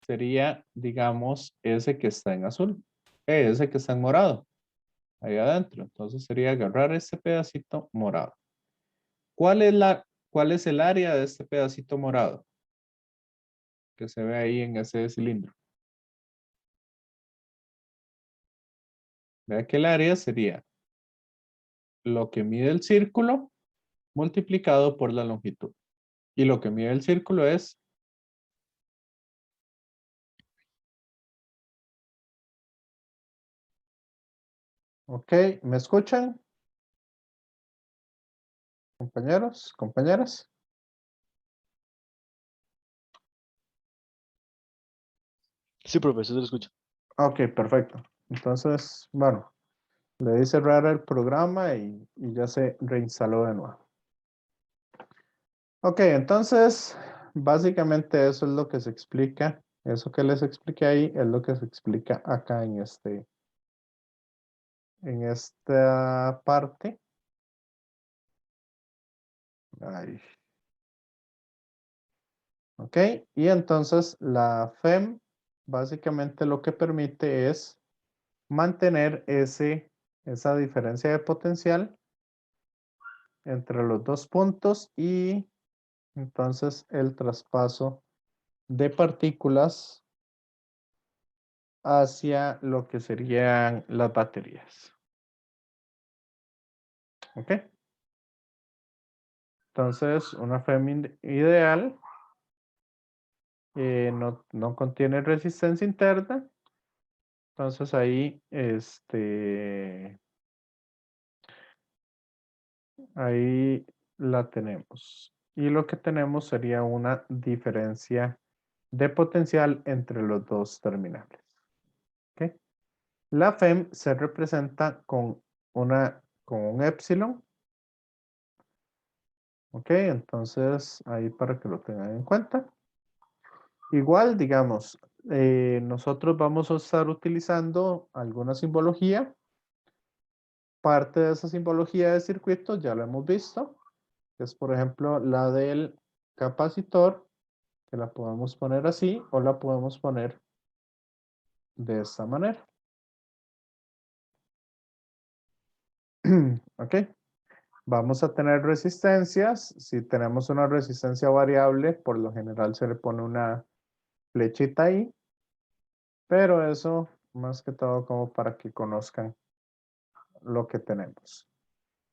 sería, digamos, ese que está en azul, ese que está en morado, ahí adentro. Entonces sería agarrar este pedacito morado. ¿Cuál es el área de este pedacito morado? Que se ve ahí en ese cilindro. Vea que el área sería lo que mide el círculo multiplicado por la longitud. Y lo que mide el círculo es ok, ¿me escuchan? Compañeros, compañeras. Sí, profesor, lo escucho. Ok, perfecto. Entonces, bueno, le di cerrar el programa y ya se reinstaló de nuevo. Ok, entonces, básicamente eso es lo que se explica. Eso que les expliqué ahí es lo que se explica acá en esta parte. Ahí. Ok, y entonces la FEM básicamente lo que permite es mantener esa diferencia de potencial entre los dos puntos y entonces el traspaso de partículas hacia lo que serían las baterías. ¿Ok? Entonces, una FEM ideal no contiene resistencia interna. Entonces ahí, ahí la tenemos. Y lo que tenemos sería una diferencia de potencial entre los dos terminales. ¿Ok? La FEM se representa con un épsilon. Ok, entonces ahí para que lo tengan en cuenta. Igual, digamos, nosotros vamos a estar utilizando alguna simbología. Parte de esa simbología de circuitos ya lo hemos visto, que es por ejemplo la del capacitor, que la podemos poner así o la podemos poner de esta manera. Ok. Vamos a tener resistencias. Si tenemos una resistencia variable, por lo general se le pone una flechita ahí. Pero eso, más que todo, como para que conozcan lo que tenemos.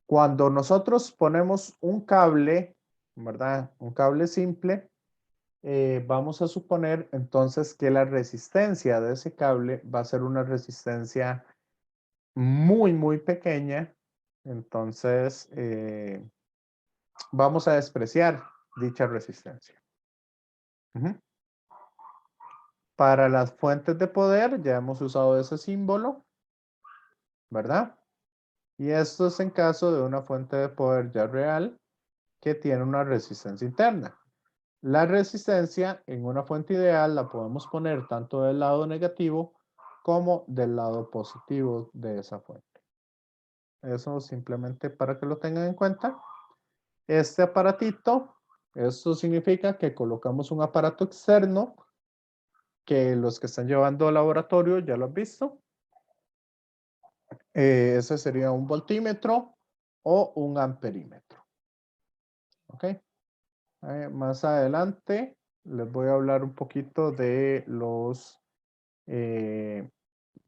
Cuando nosotros ponemos un cable, ¿verdad? Un cable simple, vamos a suponer entonces que la resistencia de ese cable va a ser una resistencia muy, muy pequeña. Entonces, vamos a despreciar dicha resistencia. Para las fuentes de poder ya hemos usado ese símbolo, ¿verdad? Y esto es en caso de una fuente de poder ya real que tiene una resistencia interna. La resistencia en una fuente ideal la podemos poner tanto del lado negativo como del lado positivo de esa fuente. Eso simplemente para que lo tengan en cuenta. Este aparatito, esto significa que colocamos un aparato externo que los que están llevando al laboratorio ya lo han visto. Ese sería un voltímetro o un amperímetro. ¿Ok? Más adelante les voy a hablar un poquito de los de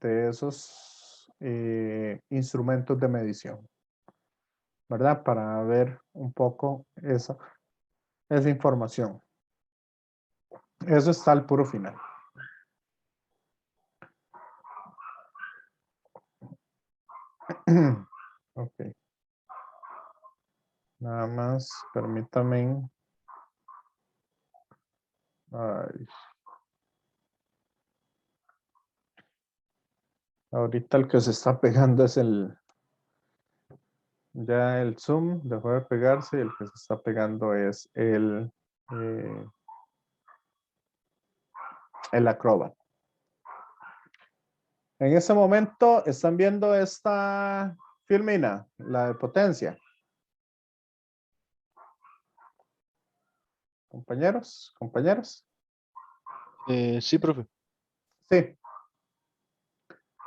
esos instrumentos de medición, ¿verdad? Para ver un poco esa información. Eso está al puro final. Ok. Nada más, permítame. Ay. Ahorita el que se está pegando es ya el Zoom dejó de pegarse y el que se está pegando es el Acrobat. En este momento están viendo esta filmina, la de potencia. Compañeros, compañeras. Sí, profe. Sí.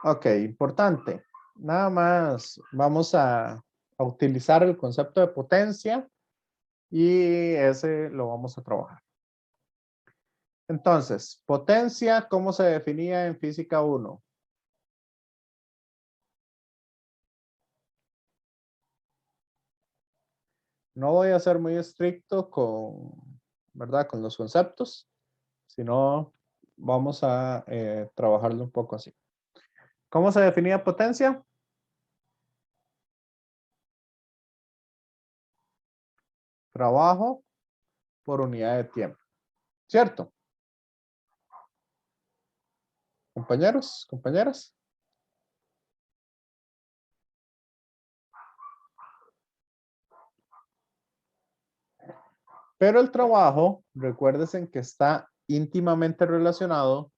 Ok, importante. Nada más vamos a utilizar el concepto de potencia y ese lo vamos a trabajar. Entonces, potencia, ¿cómo se definía en física 1? No voy a ser muy estricto con, ¿verdad? Con los conceptos, sino vamos a trabajarlo un poco así. ¿Cómo se definía potencia? Trabajo por unidad de tiempo. ¿Cierto? Compañeros, compañeras. Pero el trabajo, recuérdense que está íntimamente relacionado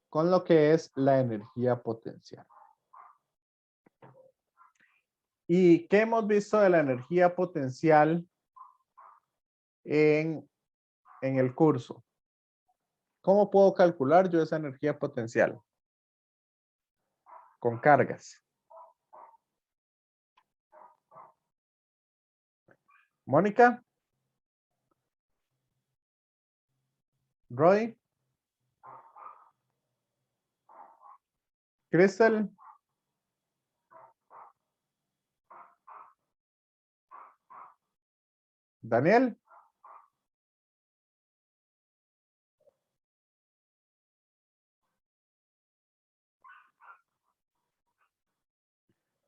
con lo que es la energía potencial. ¿Y qué hemos visto de la energía potencial en el curso? ¿Cómo puedo calcular yo esa energía potencial? Con cargas. Mónica. Roy. Crystal. Daniel.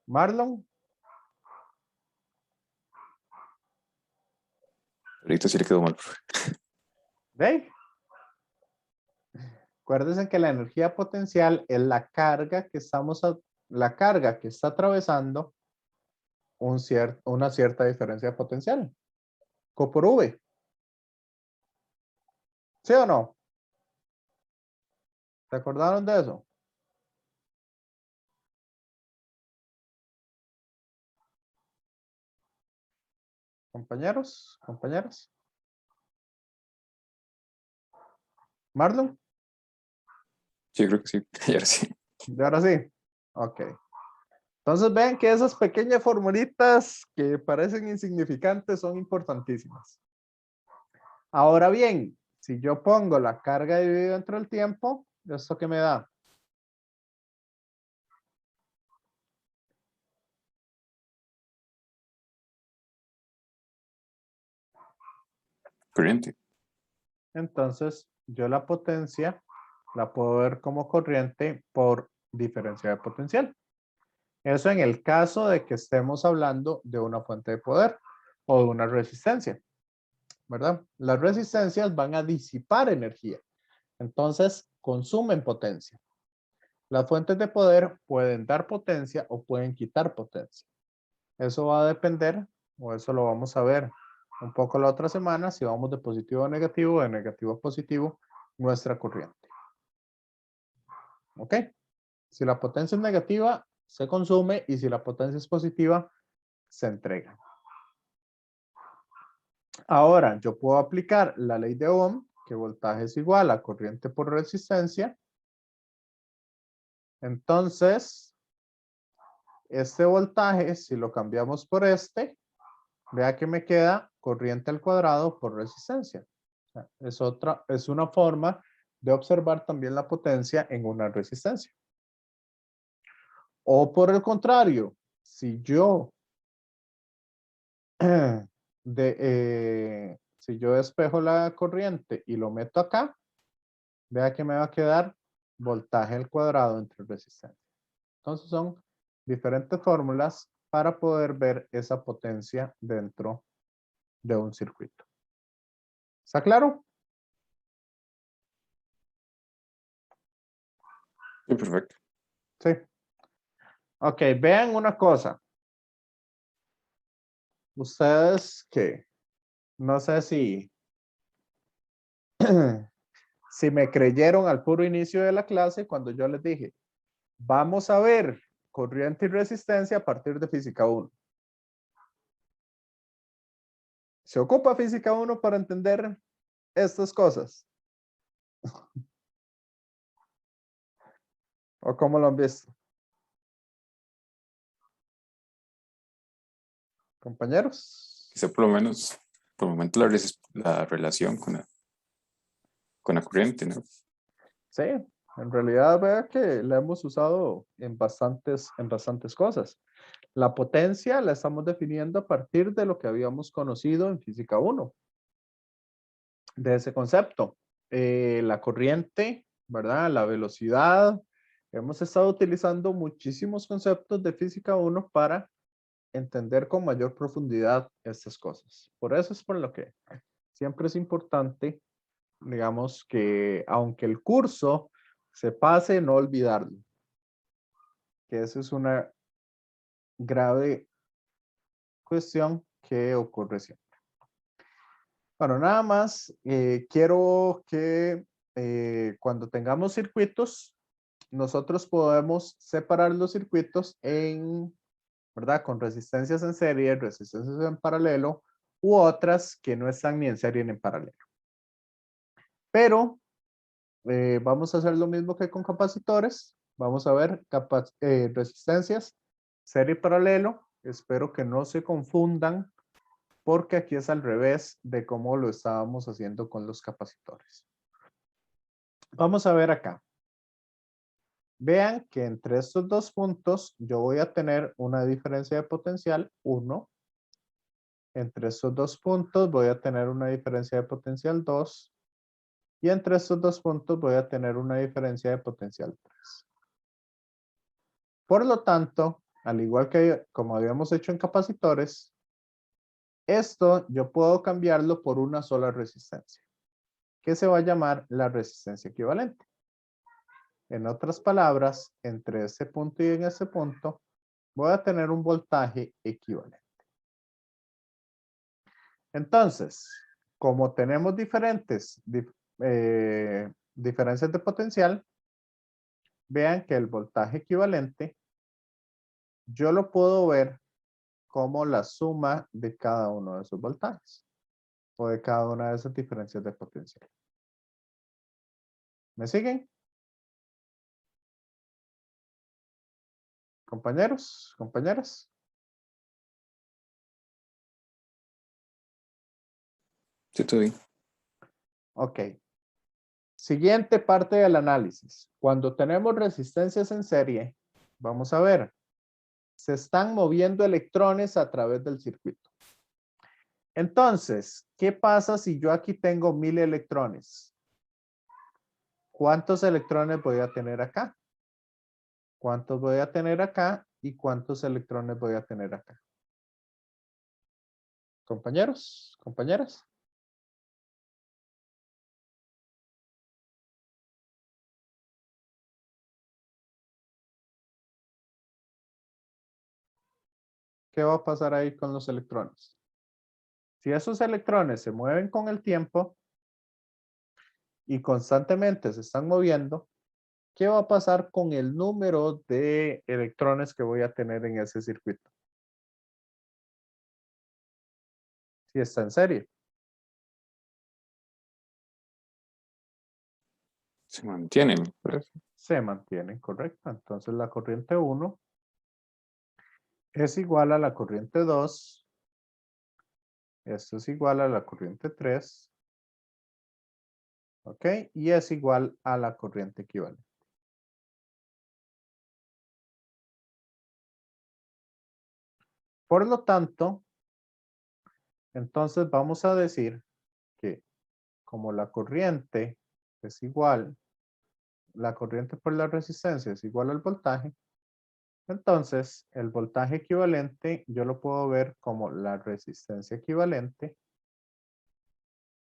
Marlon. Ahorita sí le quedó mal, profe. ¿Ve? Acuérdense que la energía potencial es la carga que la carga que está atravesando una cierta diferencia potencial. Q por V. ¿Sí o no? ¿Se acordaron de eso? Compañeros, compañeras. Marlon, Sí, creo que sí. Y ahora sí. ¿y ahora sí? Ok. Entonces ven que esas pequeñas formulitas que parecen insignificantes son importantísimas. Ahora bien, si yo pongo la carga dividida entre el tiempo, ¿esto qué me da? Corriente. Entonces, yo la potencia la puedo ver como corriente por diferencia de potencial. Eso en el caso de que estemos hablando de una fuente de poder o de una resistencia, ¿verdad? Las resistencias van a disipar energía, entonces consumen potencia. Las fuentes de poder pueden dar potencia o pueden quitar potencia. Eso va a depender, o eso lo vamos a ver un poco la otra semana, si vamos de positivo a negativo, de negativo a positivo, nuestra corriente. ¿Ok? Si la potencia es negativa, se consume, y si la potencia es positiva, se entrega. Ahora, yo puedo aplicar la ley de Ohm, que voltaje es igual a corriente por resistencia. Entonces, este voltaje, si lo cambiamos por este, vea que me queda corriente al cuadrado por resistencia. O sea, es una forma de observar también la potencia en una resistencia. O por el contrario, si yo si yo despejo la corriente y lo meto acá, vea que me va a quedar voltaje al cuadrado entre resistencia. Entonces son diferentes fórmulas para poder ver esa potencia dentro de un circuito. ¿Está claro? Sí, perfecto. Sí. Ok, vean una cosa. Ustedes que no sé si si me creyeron al puro inicio de la clase cuando yo les dije, vamos a ver corriente y resistencia a partir de física 1. ¿Se ocupa física 1 para entender estas cosas? ¿O cómo lo han visto? Compañeros. Quizá por lo menos, por el momento, la relación con la corriente, ¿no? Sí, en realidad vea que la hemos usado en bastantes cosas. La potencia la estamos definiendo a partir de lo que habíamos conocido en física 1, de ese concepto. La corriente, ¿verdad? La velocidad. Hemos estado utilizando muchísimos conceptos de física 1 para entender con mayor profundidad estas cosas. Por eso es por lo que siempre es importante, digamos, que aunque el curso se pase, no olvidarlo. Que esa es una grave cuestión que ocurre siempre. Bueno, nada más quiero que cuando tengamos circuitos, nosotros podemos separar los circuitos en, ¿verdad? Con resistencias en serie, resistencias en paralelo, u otras que no están ni en serie ni en paralelo. Pero vamos a hacer lo mismo que con capacitores. Vamos a ver resistencias, serie y paralelo. Espero que no se confundan, porque aquí es al revés de cómo lo estábamos haciendo con los capacitores. Vamos a ver acá. Vean que entre estos dos puntos yo voy a tener una diferencia de potencial 1. Entre estos dos puntos voy a tener una diferencia de potencial 2. Y entre estos dos puntos voy a tener una diferencia de potencial 3. Por lo tanto, al igual que como habíamos hecho en capacitores, esto yo puedo cambiarlo por una sola resistencia, que se va a llamar la resistencia equivalente. En otras palabras, entre este punto y en ese punto, voy a tener un voltaje equivalente. Entonces, como tenemos diferencias de potencial, vean que el voltaje equivalente yo lo puedo ver como la suma de cada uno de esos voltajes o de cada una de esas diferencias de potencial. ¿Me siguen? Compañeros, compañeras. Sí, estoy bien. Ok. Siguiente parte del análisis. Cuando tenemos resistencias en serie, vamos a ver, se están moviendo electrones a través del circuito. Entonces, ¿qué pasa si yo aquí tengo 1000 electrones? ¿Cuántos electrones voy a tener acá? ¿Cuántos voy a tener acá? ¿Y cuántos electrones voy a tener acá? Compañeros, compañeras. ¿Qué va a pasar ahí con los electrones? Si esos electrones se mueven con el tiempo y constantemente se están moviendo, ¿qué va a pasar con el número de electrones que voy a tener en ese circuito? Si está en serie. Se mantienen, me parece. Se mantienen, correcto. Entonces la corriente 1 es igual a la corriente 2. Esto es igual a la corriente 3. ¿Ok? Y es igual a la corriente equivalente. Por lo tanto, entonces vamos a decir que como la corriente es igual, la corriente por la resistencia es igual al voltaje, entonces el voltaje equivalente yo lo puedo ver como la resistencia equivalente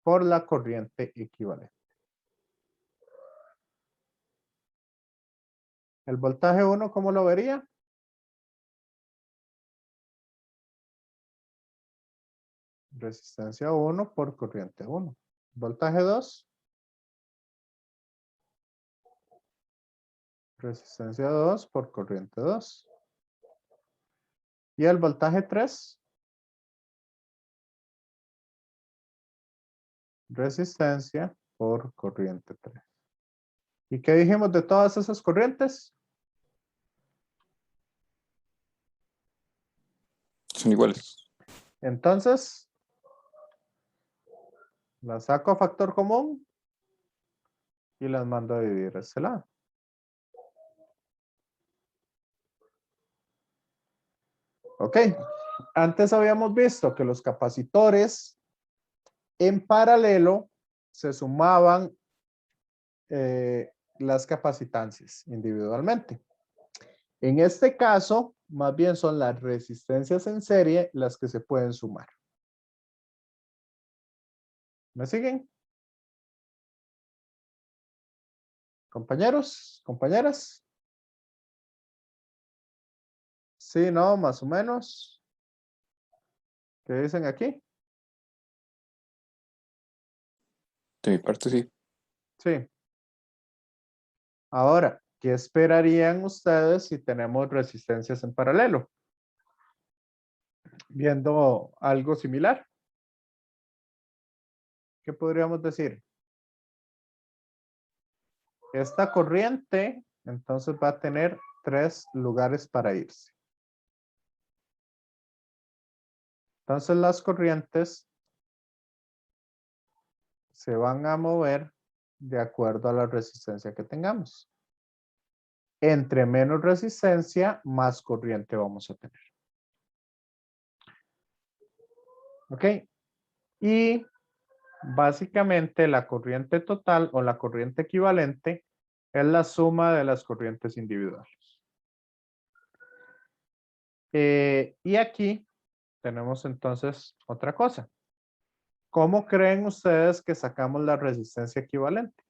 por la corriente equivalente. El voltaje 1, ¿cómo lo vería? Resistencia 1 por corriente 1. Voltaje 2. Resistencia 2 por corriente 2. Y el voltaje 3. Resistencia por corriente 3. ¿Y qué dijimos de todas esas corrientes? Son iguales. Entonces, las saco a factor común y las mando a dividir a este lado. Ok. Antes habíamos visto que los capacitores en paralelo se sumaban las capacitancias individualmente. En este caso, más bien son las resistencias en serie las que se pueden sumar. ¿Me siguen? Compañeros, compañeras. Sí, no, más o menos. ¿Qué dicen aquí? De mi parte, sí. Sí. Ahora, ¿qué esperarían ustedes si tenemos resistencias en paralelo? Viendo algo similar. ¿Qué podríamos decir? Esta corriente, entonces va a tener 3 lugares para irse. Entonces las corrientes se van a mover de acuerdo a la resistencia que tengamos. Entre menos resistencia, más corriente vamos a tener. ¿Ok? Y básicamente la corriente total o la corriente equivalente es la suma de las corrientes individuales. Y aquí tenemos entonces otra cosa. ¿Cómo creen ustedes que sacamos la resistencia equivalente?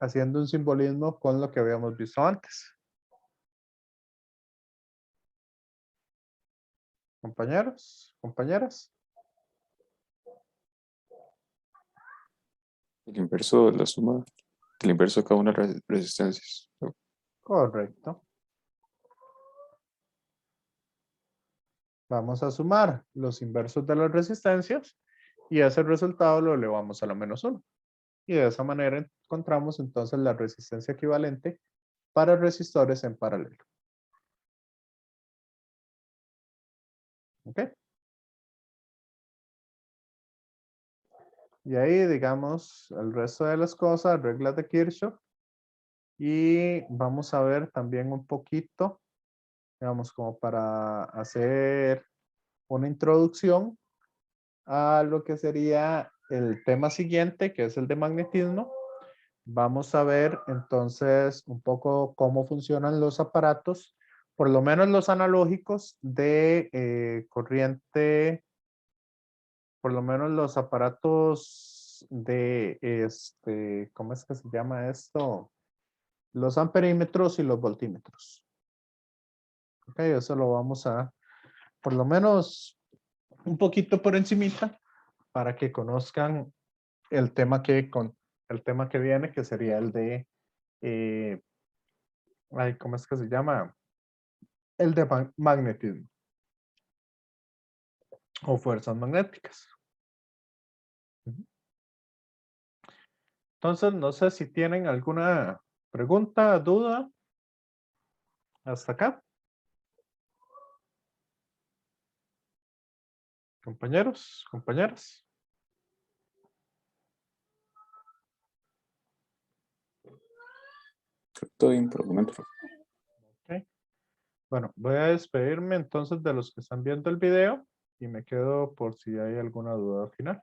Haciendo un simbolismo con lo que habíamos visto antes. Compañeros, compañeras. El inverso de la suma, el inverso de cada una de las resistencias. Correcto. Vamos a sumar los inversos de las resistencias y ese resultado lo elevamos a la -1. Y de esa manera encontramos entonces la resistencia equivalente para resistores en paralelo. ¿Ok? Y ahí, digamos, el resto de las cosas, reglas de Kirchhoff. Y vamos a ver también un poquito, digamos, como para hacer una introducción a lo que sería el tema siguiente, que es el de magnetismo. Vamos a ver entonces un poco cómo funcionan los aparatos, por lo menos los analógicos de corriente, por lo menos los aparatos de, ¿cómo es que se llama esto? Los amperímetros y los voltímetros. Ok, eso lo vamos a, por lo menos un poquito por encimita, para que conozcan el tema el tema que viene, que sería el de, ¿cómo es que se llama? El de magnetismo o fuerzas magnéticas. Entonces, no sé si tienen alguna pregunta, duda hasta acá. Compañeros, compañeras. Todo bien por el momento. Ok. Bueno, voy a despedirme entonces de los que están viendo el video y me quedo por si hay alguna duda final.